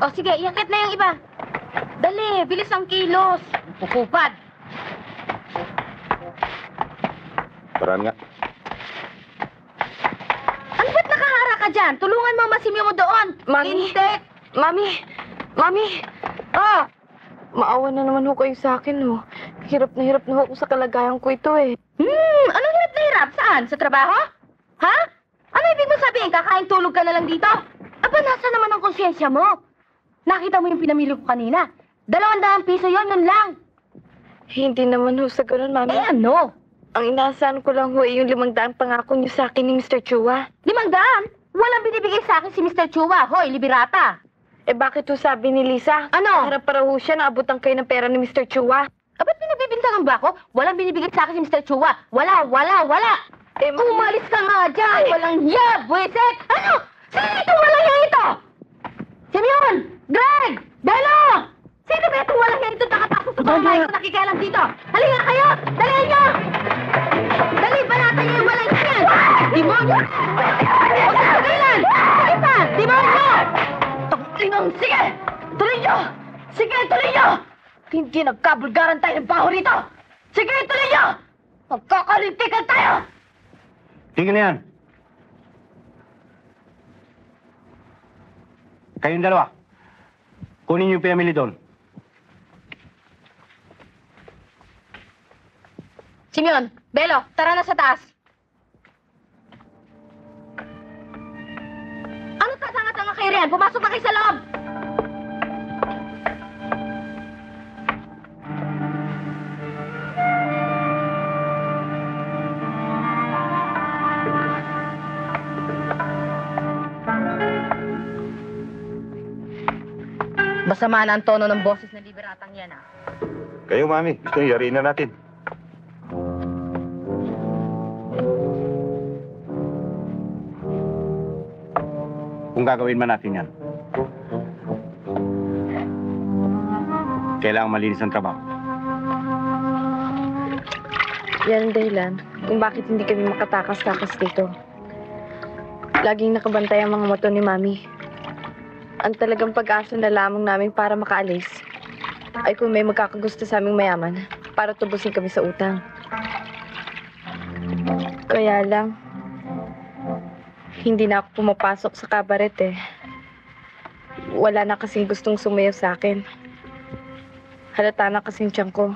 Speaker 8: O sige, iakit na yung iba. Dali, bilis ang kilos. Pukupad.
Speaker 10: Paraan nga.
Speaker 8: Ano ba't nakahara ka dyan? Tulungan mo, masimyo mo doon.
Speaker 11: Mami.
Speaker 8: Hindi.
Speaker 11: Mami!
Speaker 8: Oh,
Speaker 11: Maawa na naman ho kayo sa akin, ho. Hirap na ho ako sa kalagayan ko ito, eh.
Speaker 8: Anong hirap na hirap? Saan? Sa trabaho? Ha? Ano ibig mo sabihin? Kakain tulog ka na lang dito? Aba, nasa naman ang konsyensya mo? Nakita mo yung pinamili ko kanina. 200 piso yun lang.
Speaker 11: Hindi naman ho sa ganun, Mami.
Speaker 8: Eh ano?
Speaker 11: Ang inaasahan ko lang ho ay yung 500 pangako niyo sa akin ni Mr. Chua.
Speaker 8: 500? Walang binibigay sa akin si Mr. Chua. Hoy, libirata.
Speaker 11: Eh bakit ho sabi ni Lisa?
Speaker 8: Ano?
Speaker 11: Harap para ho siya na abutan kayo ng pera ni Mr. Chua.
Speaker 8: Ba't pinagbibintangan ba ako? Walang binibigay sa akin si Mr. Chua. Wala.
Speaker 11: Eh,
Speaker 8: umalis ka nga dyan! Walang yab, buwisit! Ano? Sino itong walang yan ito? Simeon! Greg! Belo! Sino ba itong walang yan ito nakapasok sa bahay ko nakikialam dito? Halika kayo! Dalihan nyo! Dali, banatan niyo yung walang yan! Demonyo! Huwag na sabilan! Sige pa! Demonyo! Tunglingang, sige! Tuloy nyo! Sige, tuloy nyo! Hindi nagkabulgaran tayo ng baho rito! Sige, tuloy nyo! Magkakalintikan tayo!
Speaker 2: Tingnan na yan. Kayong dalawa. Kunin yung pinamili doon.
Speaker 8: Simeon, Belo, tara na sa taas. Ano tatanga-tanga kayo riyan? Pumasok na kayo sa loob! Masama na ang tono ng boses ng liberatang yan, ah.
Speaker 10: Kayo, Mami. Gusto niyo yariin na natin.
Speaker 2: Kung gagawin man natin yan, kailangan malinis ang trabaho.
Speaker 11: Yan ang dahilan kung bakit hindi kami makatakas-takas dito. Laging nakabantay ang mga moto ni Mami. Ang talagang pag-asa na lamang namin para makaalis ay kung may magkakagusto sa aming mayaman para tubusin kami sa utang. Kaya lang, hindi na ako pumapasok sa kabaret eh. Wala na kasing gustong sumayaw sa akin. Halata na kasing tiyan ko.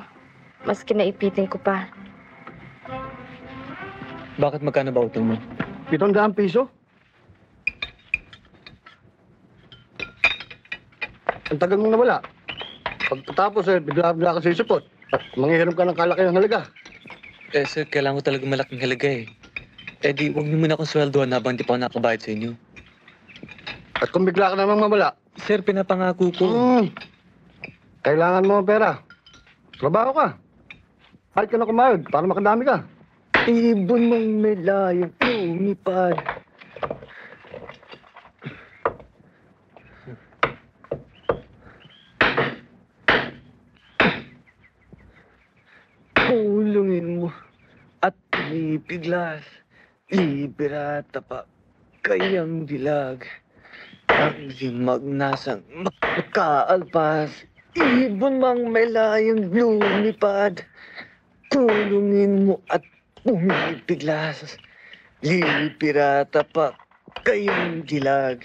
Speaker 11: Mas kinaipitin ko pa.
Speaker 5: Bakit magkano ba utang mo?
Speaker 4: 700 piso? Ang tagal mong nawala. Pagkatapos bigla-bigla ka sa isipot. At manghihiram ka ng kalaki ng halaga.
Speaker 5: Eh, sir, kailangan ko talaga malaking halaga eh. Eh di, huwag niyo muna akong sweldohan habang di pa ako nakabayad sa inyo.
Speaker 4: At kung bigla ka namang mawala?
Speaker 5: Sir, pinapangako ko.
Speaker 4: Kailangan mo ang pera. Trabaho ka. Kahit ka na kumayod para makadami ka.
Speaker 5: Ibon mong melayong lumipad. Tulungin mo at ipiglas, liberata pa kayang dilag. Ang simag nasang makaalpas, ibon mang may layong lumipad. Tulungin mo at pumipiglas, liberata pa kayang dilag.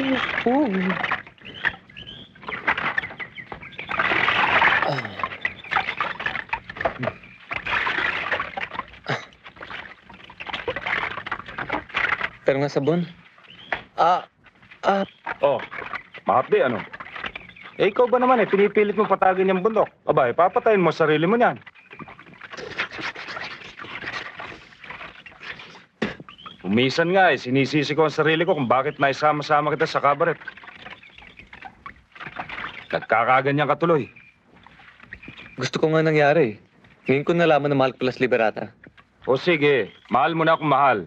Speaker 5: naku. Pero nga sabon.
Speaker 10: Oh, mahapdi ano? Eh, ikaw ba naman pinipilit mo patagin yung bundok? Aba, papatayin mo sarili mo niyan. Umisan nga sinisisi ko ang sarili ko kung bakit naisama-sama kita sa kabaret. Nagkakaganyan ka tuloy.
Speaker 5: Gusto ko nga nangyari. Ngayon ko nalaman na mahal ko pala si Liberata.
Speaker 10: O sige, mahal mo na akong mahal.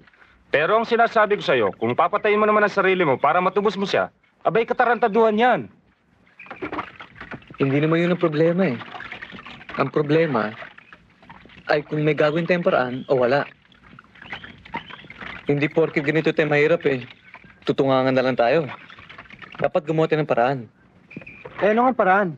Speaker 10: Pero ang sinasabi ko sa'yo, kung papatayin mo naman ang sarili mo para matubos mo siya, abay katarantaduhan yan.
Speaker 5: Hindi naman yun ang problema eh. Ang problema ay kung may gagawin tayong paraan o wala. Hindi porke ganito tayo mahirap eh. Tutungangan na lang tayo. Dapat gumawa tayo ng paraan.
Speaker 15: Eh, ano nga paraan?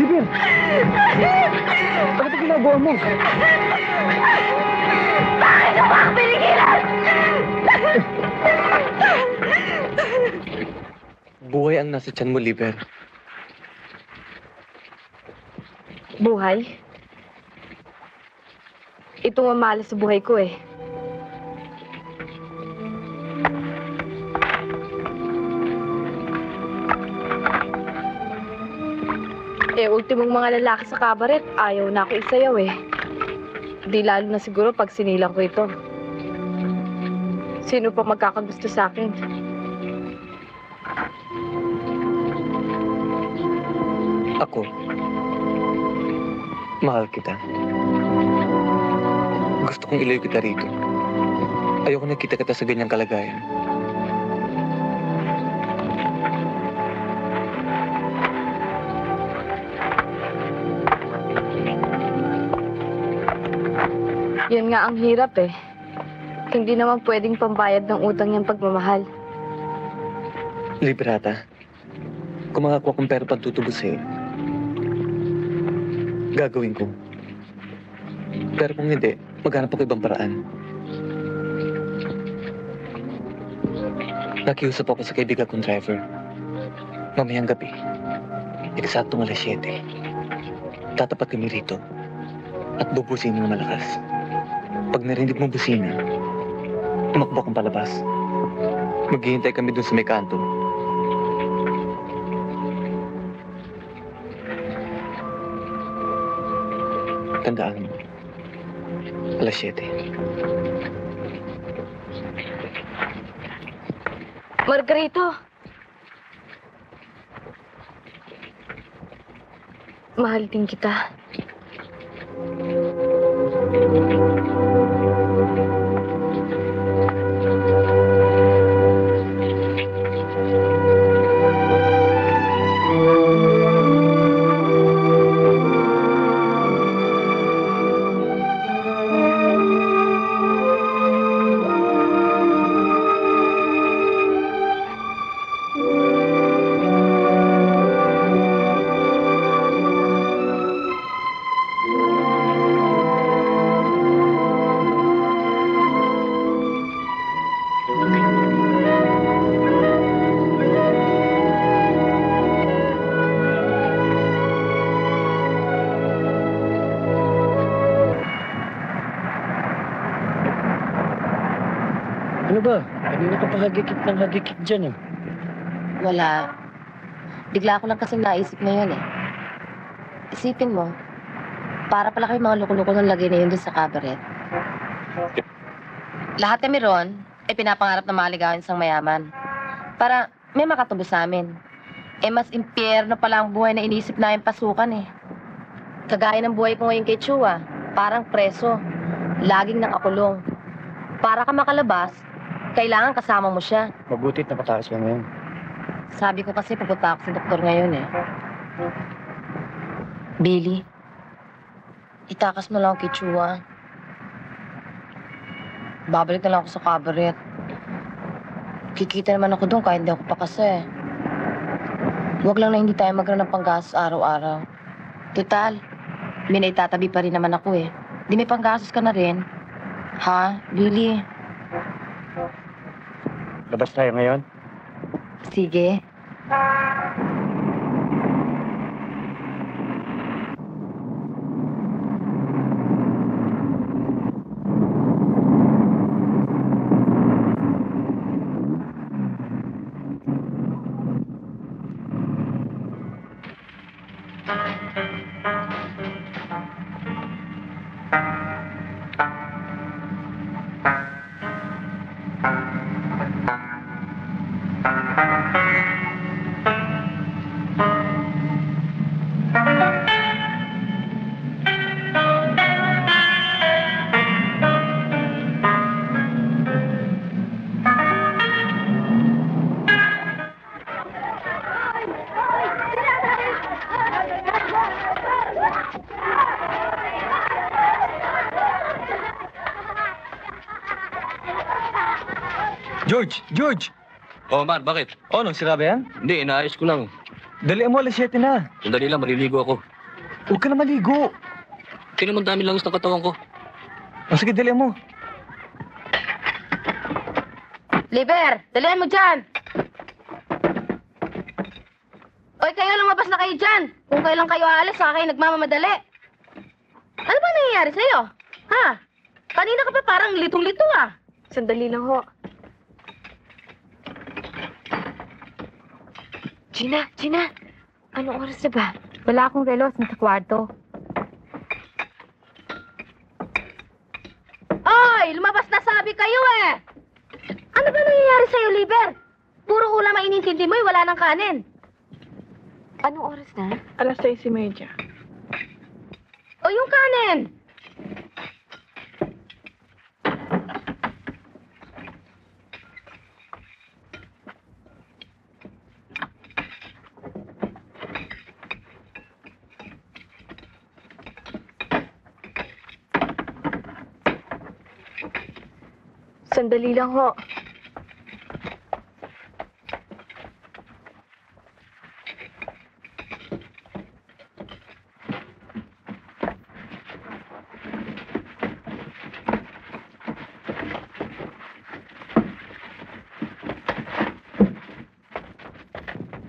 Speaker 12: Liber! Bakit ang ginagawa mo? Bakit mo ako pinigilan?
Speaker 5: Buhay ang nasa tiyan mo, Liber.
Speaker 11: Buhay? Ito ang malas sa buhay ko eh. Ultimong mga lalaki sa kabaret, ayaw na ako isayaw eh. Di lalo na siguro pag sinilang ko ito. Sino pa magkakagusto sa akin?
Speaker 5: Ako. Mahal kita. Gusto kong ilayo kita rito. Ayoko nakita kita sa ganyang kalagayan.
Speaker 11: Yan nga ang hirap eh. Hindi naman pwedeng pambayad ng utang niyang pagmamahal.
Speaker 5: Liberata, kung makakuha kong pera pagtutubos sa'yo, gagawin ko. Pero kung hindi, maghanap ako ibang paraan. Nakiusap ako sa kaibigan kong driver. Mamayang gabi, eksaktong 7:00. Tatapat kami rito at bubusin mo malakas. Pag narinig mong busina, tumakbo kang palabas. Maghihintay kami dun sa may kanto. Tandaan mo, 7:00.
Speaker 11: Margarito! Mahal din kita.
Speaker 2: Ano ba? Kanina ka pa hagikit ng hagikit dyan eh.
Speaker 8: Wala. Bigla ko lang kasing naisip ngayon eh. Isipin mo, para pala kayo mga loko-loko ng lagay na yun doon sa cabaret. Lahat kami ron, ay pinapangarap na maligawan isang mayaman. Para may makatubos sa amin. Mas impyerno pala ang buhay na iniisip namin pasukan eh. Kagaya ng buhay ko ngayon kay Chua, parang preso. Laging nakakulong. Para ka makalabas, kailangan kasama mo siya.
Speaker 9: Mabutit na patakas mo ngayon.
Speaker 8: Sabi ko kasi pupunta ako sa doktor ngayon eh. Billy, itakas mo lang kay Chua. Babalik na lang ako sa cabaret. Kikita naman ako doon kahit hindi ako pakasa eh. Huwag lang na hindi tayo magkaroon ng panggastos araw-araw. Total, may naitatabi pa rin naman ako eh. Di may panggastos ka na rin. Ha, Billy?
Speaker 9: Labas tayo ngayon?
Speaker 8: Sige.
Speaker 5: George!
Speaker 16: Oh, man, bakit?
Speaker 5: Oh, nang sira ba yan?
Speaker 16: Hindi, inaayos ko lang.
Speaker 5: Dalian mo, 7:00 na.
Speaker 16: Sandali lang, maliligo ako.
Speaker 5: Huwag ka na maligo.
Speaker 16: Kaya naman dami langis ng katawan ko.
Speaker 5: Sige, dalian mo.
Speaker 3: Liber, dalihan mo dyan! Oy, kayo lumabas na kayo dyan! Kung kailan kayo aalis, sa kayo nagmamamadali. Ano ba nangyayari sa'yo? Ha? Kanina ka pa parang litong-lito ah.
Speaker 11: Sandali lang ho. Gina, anong oras na ba? Wala akong relos sa kwarto.
Speaker 3: Oy, lumabas na sabi kayo eh! Ano ba nangyayari sa'yo, Liber? Puro ulam ang inintindi mo, wala nang kanin.
Speaker 11: Anong oras na?
Speaker 12: 6:30.
Speaker 3: O yung kanin!
Speaker 11: Sandali lang ho.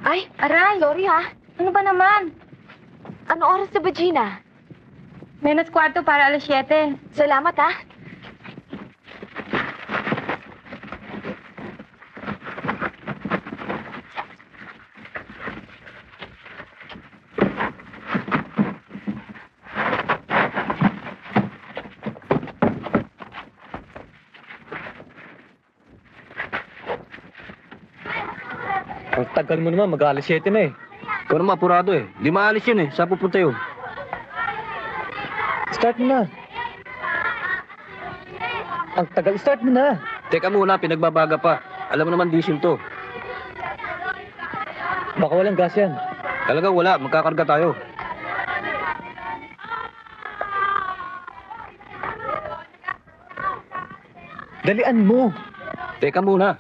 Speaker 3: Ay, aray! Sorry ha. Ano ba naman?
Speaker 11: Anong oras na ba, Gina?
Speaker 3: Menos kwarto para 7:00.
Speaker 11: Salamat ha.
Speaker 5: Ang tagal mo naman, mag-7:00 na eh.
Speaker 16: Ikaw naman, apurado eh. Di maalis yun eh. Saan pupunta yun?
Speaker 5: Start mo na. Ang tagal, start mo na.
Speaker 16: Teka muna, pinagbabaga pa. Alam mo naman, diesel to.
Speaker 5: Baka walang gas yan.
Speaker 16: Talaga wala, magkakarga tayo.
Speaker 5: Dalian mo.
Speaker 16: Teka muna.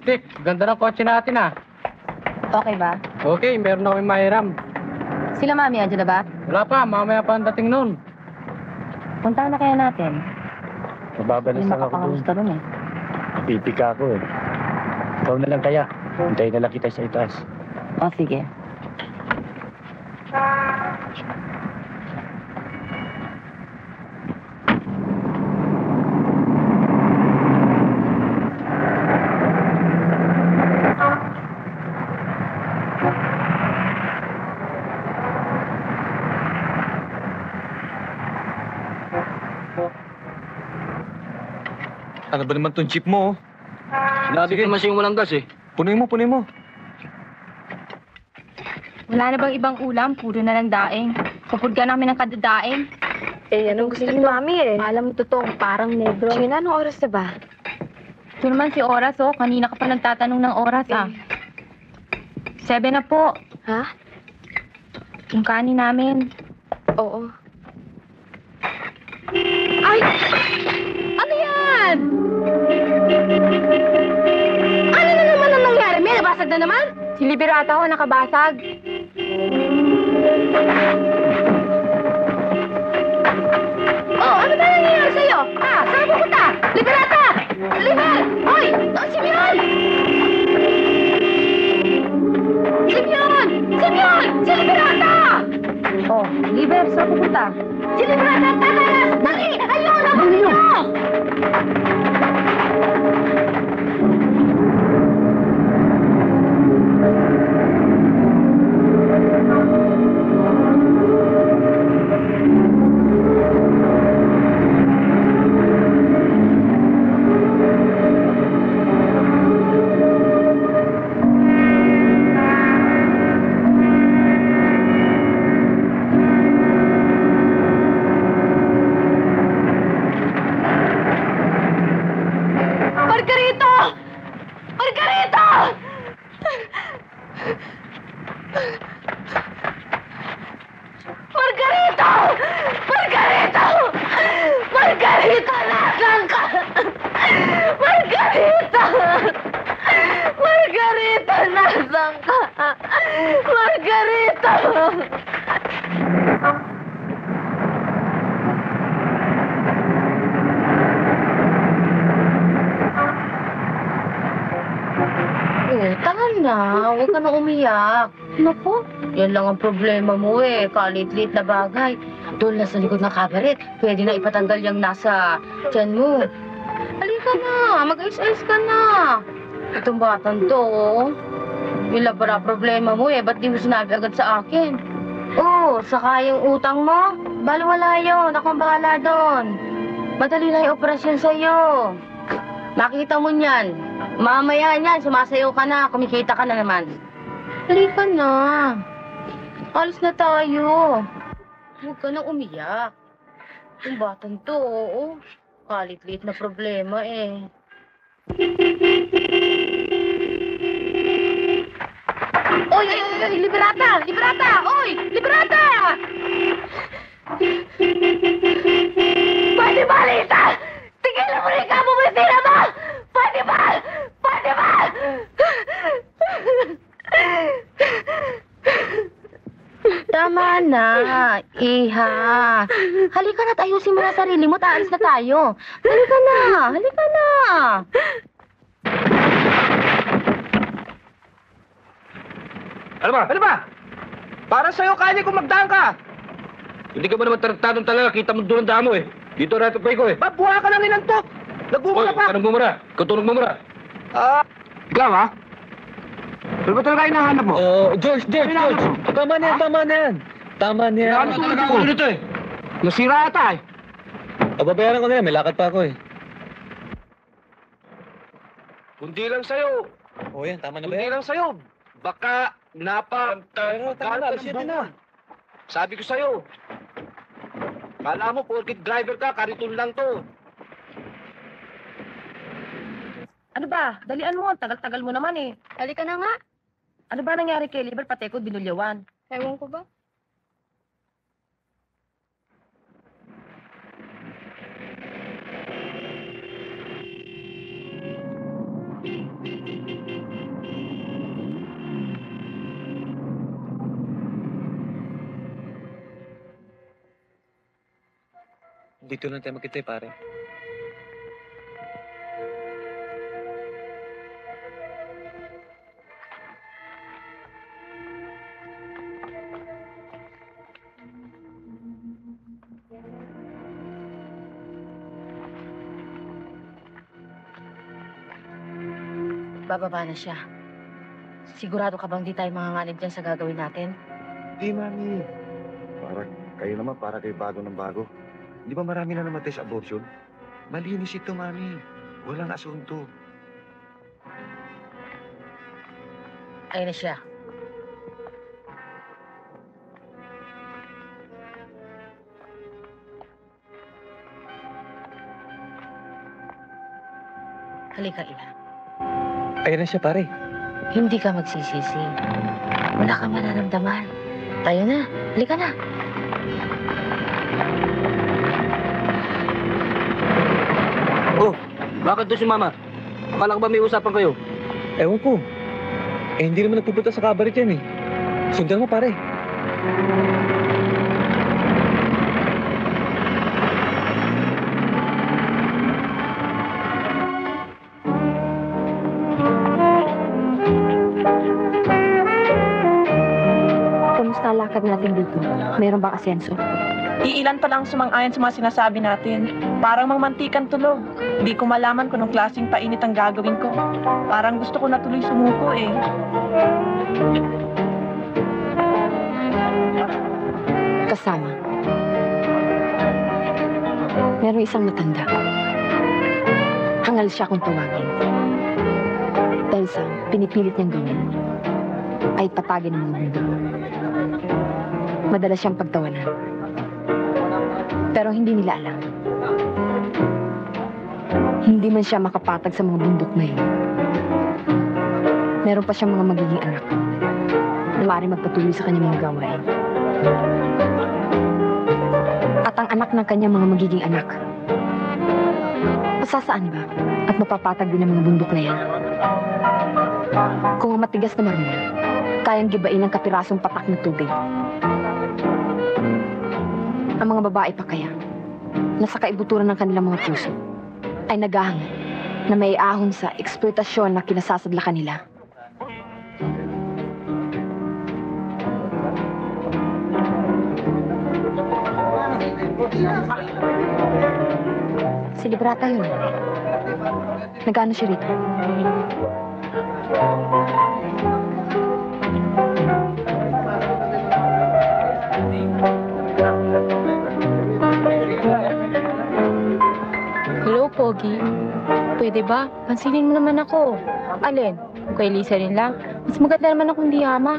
Speaker 2: Stick, ganda ng kotse natin ah.
Speaker 8: Okay ba?
Speaker 2: Okay, meron na kami mahiram.
Speaker 8: Sila mami, andyan na ba?
Speaker 2: Wala pa, mamaya pa ang dating nun.
Speaker 8: Puntahan na kaya natin.
Speaker 4: Mababalas lang ako doon.
Speaker 8: Nakapakamusta ron eh.
Speaker 4: Pipika ako eh. Ikaw na lang kaya. Hintayin na lang kita sa itaas.
Speaker 8: O, sige.
Speaker 5: Ano ba naman tong jeep mo?
Speaker 16: Sinabi ko naman sa'yo walang gas eh.
Speaker 5: Punuin mo, punuin mo.
Speaker 17: Wala na bang ibang ulam? Puro na lang daing. Kapurga namin ng kadadaing.
Speaker 11: Eh, anong gusto ni Mami eh? Alam mo totoo, parang negro. China, anong oras na ba?
Speaker 17: Ito naman si Oras, oh. Kanina ka pa nagtatanong ng oras, ah. 7 na po.
Speaker 11: Ha?
Speaker 17: Yung kanin namin.
Speaker 11: Oo. Ay! Ano yan? Ano na naman ang nangyari? May nabasag na naman?
Speaker 17: Si Liberata ho, nakabasag.
Speaker 11: Oh, ano ba nangyayari sa'yo? Ha? Saan pupunta? Liberata! Liber! Hoy! Simeon! Simeon! Simeon! Si Liberata!
Speaker 17: Oh, Liber, saan pupunta?
Speaker 11: Si Liberata! Tatalas! Dali! Ayun! Habang ninyo! Margarito! Margarito! Margarito! Margarito! Margarito! Nasaan ka? Margarito! Margarito! Nasaan ka? Margarito!
Speaker 8: Tanga na, huwag ka na umiyak. Naku, yan lang ang problema mo eh, kalit-lit na bagay. Doon lang sa likod ng kabaret, pwede na ipatanggal yung nasa tiyan mo. Halika na, mag-ayos-ayos ka na. Itong batang to, oh. Yung labara problema mo eh, ba't di mo sinabi agad sa akin? Oh, saka yung utang mo, balwala yun, ako ang bahala doon. Madali na yung operasyon sa'yo. Makita mo niyan. Mamaya niyan, sumasayaw ka na, kumikita ka na naman. Halika na. Alis na tayo. Huwag ka na umiyak. Yung batang to, oo. Kalit-lit na problema eh.
Speaker 11: Oy, oy, oy, Liberata! Liberata! Oy! Liberata! Pwede ba, Lisa? Tigilan mo rin ka, bumisira mo! Pwede ba? Pwede ba?
Speaker 8: Tama na, iha. Halika na, ayusin mo na sarili mo, taalis na tayo. Halika na, halika na.
Speaker 16: Ano ba?
Speaker 14: Ano ba? Para sa'yo, kanya kung magdaan ka.
Speaker 16: Hindi ka ba naman tarantadong talaga? Kita mo doon ang damo eh. Dito natupay ko eh.
Speaker 14: Babuha ka lang inantok. Nagmumura pa.
Speaker 16: Anong bumura? Katunog bumura.
Speaker 14: Ikaw ha? Ano ba talaga hinahanap mo?
Speaker 5: George! Tama na yan, tama na yan. Tama na yan.
Speaker 14: Ano talaga ulo nito eh? Nasira ata eh.
Speaker 5: Babayaran ko na yan, may lakad pa ako eh.
Speaker 2: Kundi lang sa'yo.
Speaker 5: O yan, tama na ba
Speaker 2: Kundi
Speaker 5: yan?
Speaker 2: lang sa'yo. Baka
Speaker 5: Tama na, alas na.
Speaker 2: Sabi ko sa'yo. Kala mo, porkit driver ka, kariton lang to.
Speaker 6: Ano ba? Dalian mo. Tagal-tagal mo naman eh.
Speaker 11: Halika na nga.
Speaker 6: Ano ba nangyari kay Liber? Pati ko binulyawan.
Speaker 11: Ewan ko ba?
Speaker 5: Dito lang tayo magkita pare.
Speaker 8: Bababa na siya. Sigurado ka bang di tayo manganganib dyan sa gagawin natin?
Speaker 18: Di, Mami. Kayo naman, para kayo bago ng bago. Di ba marami na namatay sa abortion? Malinis ito, Mami. Walang asunto.
Speaker 8: Ayun na siya. Halika, Ila.
Speaker 5: Ayun na siya, pare.
Speaker 8: Hindi ka magsisisi. Wala kang mararamdaman. Tayo na. Halika na.
Speaker 16: Oh, bakit doon si Mama? Akala ko ba may usapan kayo?
Speaker 5: Ewan ko. Hindi naman nagpupunta sa cabaret yan eh. Sundan mo, pare.
Speaker 3: Kamusta ang lakad natin dito? Meron bang asenso?
Speaker 12: Iilan pa lang sumang-ayon sa mga sinasabi natin. Parang mangmantikan tulog. Hindi ko malaman kung anong klaseng painit ang gagawin ko. Parang gusto ko na tuloy sumuko eh.
Speaker 3: Kasama. Merong isang matanda. Hangal siya kung tawagin. Dahil sa pinipilit niyang gawin ay patagin ng mga mundo. Madalas siyang pagtawanan. Pero hindi nila alam. Hindi man siya makapatag sa mga bundok na yun. Meron pa siyang mga magiging anak na maaaring magpatuloy sa kanyang mga gawain. At ang anak ng kanyang mga magiging anak, masasaan ba at mapapatag din ang mga bundok na yan? Kung ang matigas na marmol, kayang gibain ng kapirasong patak na tubig. Ang mga babae pa kaya, na sa kaibuturan ng kanilang mga puso, ay naghahangad na may ahon sa eksploitasyon na kinasasadlakan nila. Si Librata yun. Nagano siya rito?
Speaker 17: Hello, Pogi. Pwede ba? Pansinin mo naman ako. Alin? Kung kay Lisa rin lang. Mas maganda naman akong di hama.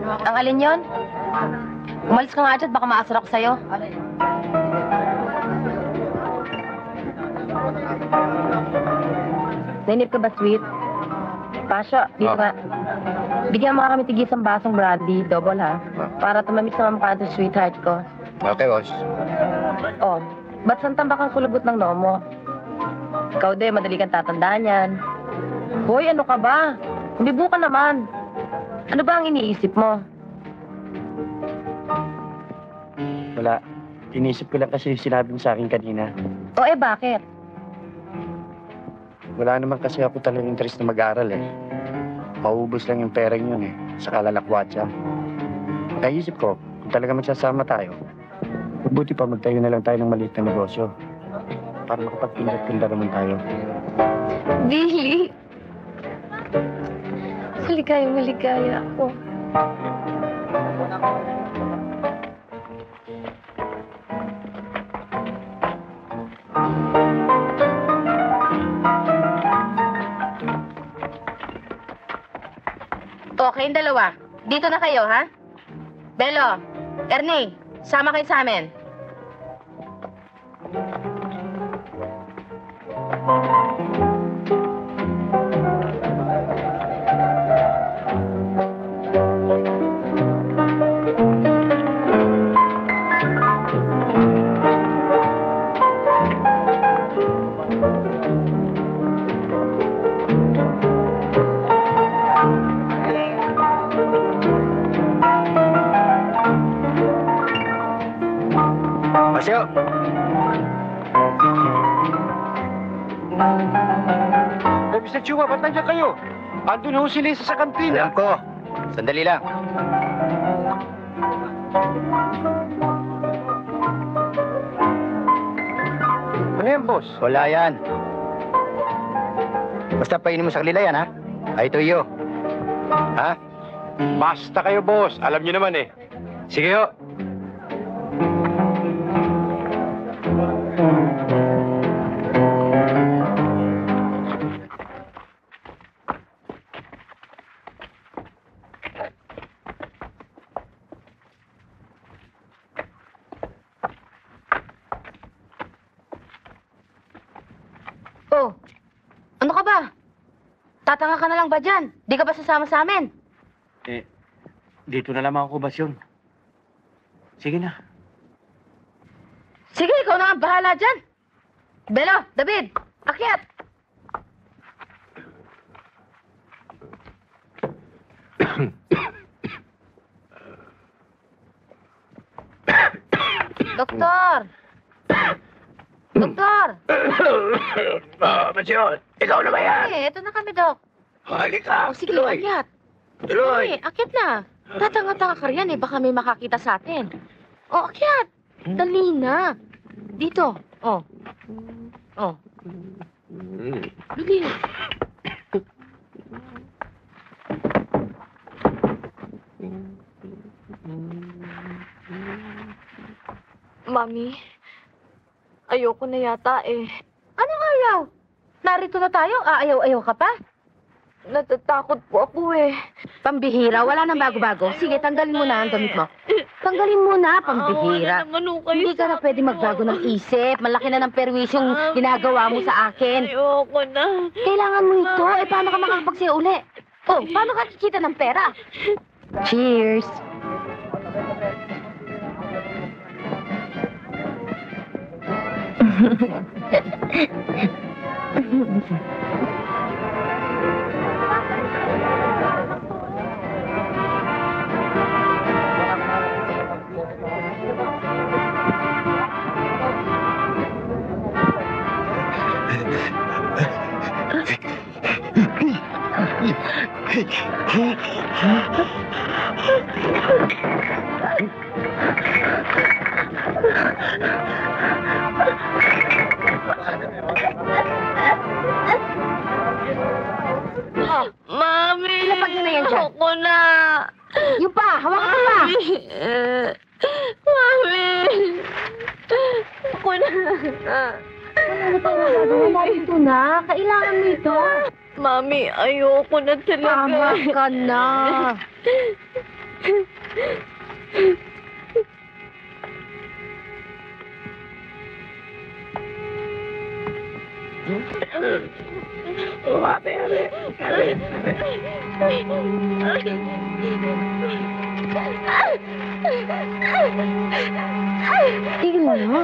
Speaker 6: Ang alin yon? Umalis ka nga dyan, baka maasar ako sa'yo. Nainip ka ba, sweet? Pasha, dito ka. Bigyan mo kami tigis ang basong brandy, double ha. Para tumamis na mukha ng sweetheart ko.
Speaker 9: Okay, boss.
Speaker 6: Oh, ba't santambak ang kulubot ng noo mo? Ikaw din, madali kang tatandaan yan. Hoy, ano ka ba? Umibo ka naman. Ano ba ang iniisip mo?
Speaker 2: Wala. Inisip ko lang kasi sinabi mo sa akin kanina.
Speaker 6: O bakit?
Speaker 2: Wala naman kasi ako talagang interest na mag-aaral eh. Maubos lang yung pera yun eh. Sa kalalakwatsa. Naisip ko, kung talaga magsasama tayo, mabuti pa magtayo na lang tayo ng maliit na negosyo. Para makapagpindat-pinda naman tayo.
Speaker 11: Billy! Maligaya ako.
Speaker 6: Okay, yung dalawa. Dito na kayo, ha? Belo, Ernie, sama kayo sa amin.
Speaker 9: Masyo!
Speaker 2: Mr. Chua, ba't nandiyan kayo? Andun ho si Lisa sa kantina.
Speaker 9: Alam ko. Sandali lang.
Speaker 2: Ano yan, boss?
Speaker 9: Wala yan. Basta painin mo sa kanila yan, ha? Ay, Tuyo. Ha?
Speaker 4: Basta kayo, boss. Alam niyo naman eh.
Speaker 9: Sige ho.
Speaker 8: Oh, ano ka ba? Tatanga ka na lang ba dyan? Di ka ba sasama sa amin?
Speaker 2: Dito na lamang ako, Basyon. Sige na.
Speaker 8: Sige, ikaw na ang bahala dyan. Belo, David, akyat. Doktor! Doktor!
Speaker 4: Basyon, ikaw na ba yan?
Speaker 8: Eh, eto na kami, Dok.
Speaker 4: Halika.
Speaker 8: O, sige,
Speaker 4: Tuloy.
Speaker 8: akyat.
Speaker 4: Tuloy.
Speaker 8: Eh, akyat na. Tatanga-tanga ka riyan eh, baka may makakita sa atin. O, akyat. Dali na. Dito. O. O. Dali.
Speaker 11: Mami, ayoko na yata eh.
Speaker 8: Anong ayaw? Narito na tayo, aayaw-ayaw ka pa?
Speaker 11: Natatakot po ako eh.
Speaker 8: Pambihira, wala nang bago-bago. Sige, tanggalin mo na ang damit mo. Tanggalin mo na, pambihira. Hindi ka na pwede magbago ng isip. Malaki na ng perwisyong ginagawa mo sa akin.
Speaker 11: Ayoko na.
Speaker 8: Kailangan mo ito. Eh, paano ka makakapagsiya uli? Oh, paano ka kikita ng pera? Cheers!
Speaker 11: Mami!
Speaker 8: Ilapag mo na yan dyan.
Speaker 11: Ako na!
Speaker 8: Yung pa! Hawakan mo pa!
Speaker 11: Mami! Ako na!
Speaker 8: Wala na tayo magagawa. Narito na. Kailangan mo ito.
Speaker 11: Mami, ayoko na talaga.
Speaker 8: Tama ka na. Tigil mo na.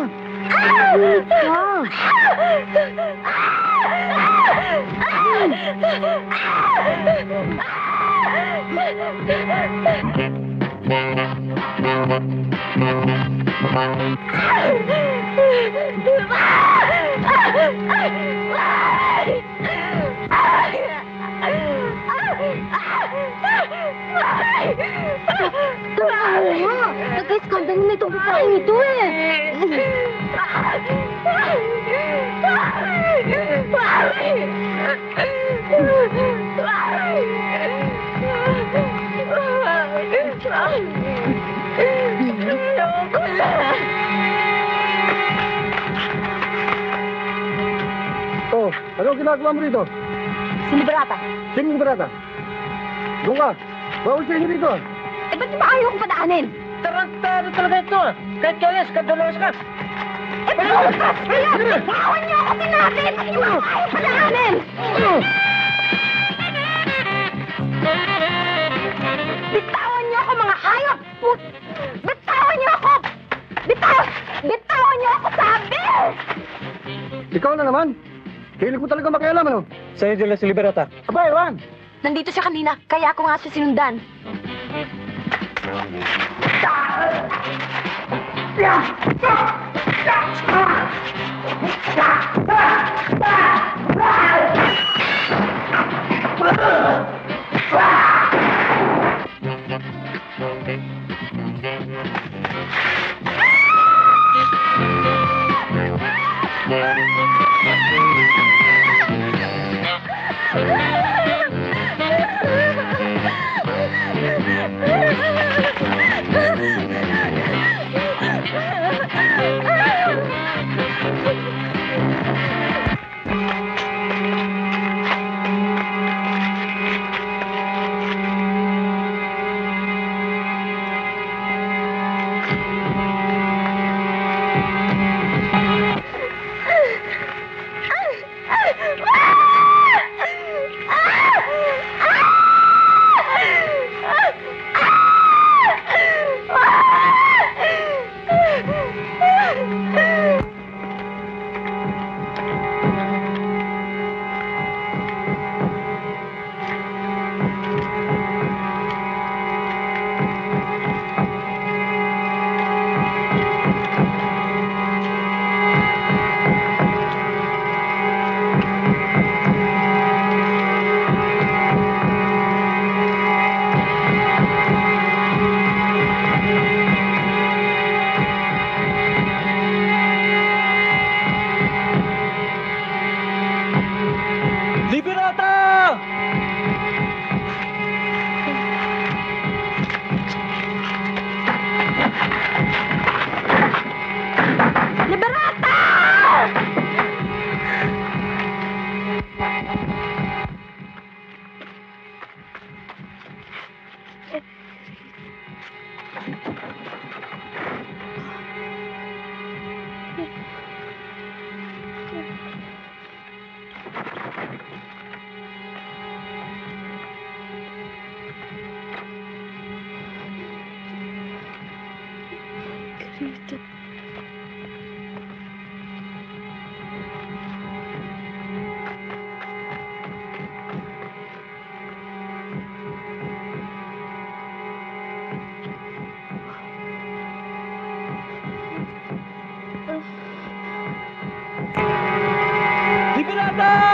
Speaker 8: Nagka-skandal na itong babaeng ito eh.
Speaker 4: Oh, ano ginagawa mo rito?
Speaker 8: Sinibarata.
Speaker 4: Sino barata? Doon ka. Bawal sa inyo rito.
Speaker 8: Eh, ba't ba ayaw kong padaanin?
Speaker 14: Tarantado talaga ito. Kahit kaya, skandalos ka.
Speaker 8: Eh, bukas kayo! Bawan niyo ako sinabi! Ba't niyo ako ayaw padaanin? Bitawan niyo ako, mga hayop! Bitawan niyo ako! Bitawan niyo ako, sabi!
Speaker 4: Ikaw na naman. Hilig mo talaga makialam, ano?
Speaker 5: Sa'yo dila si Liberata.
Speaker 4: Aba, Ewan.
Speaker 8: Nandito siya kanina, kaya ako nga siya sinundan.
Speaker 12: Laban!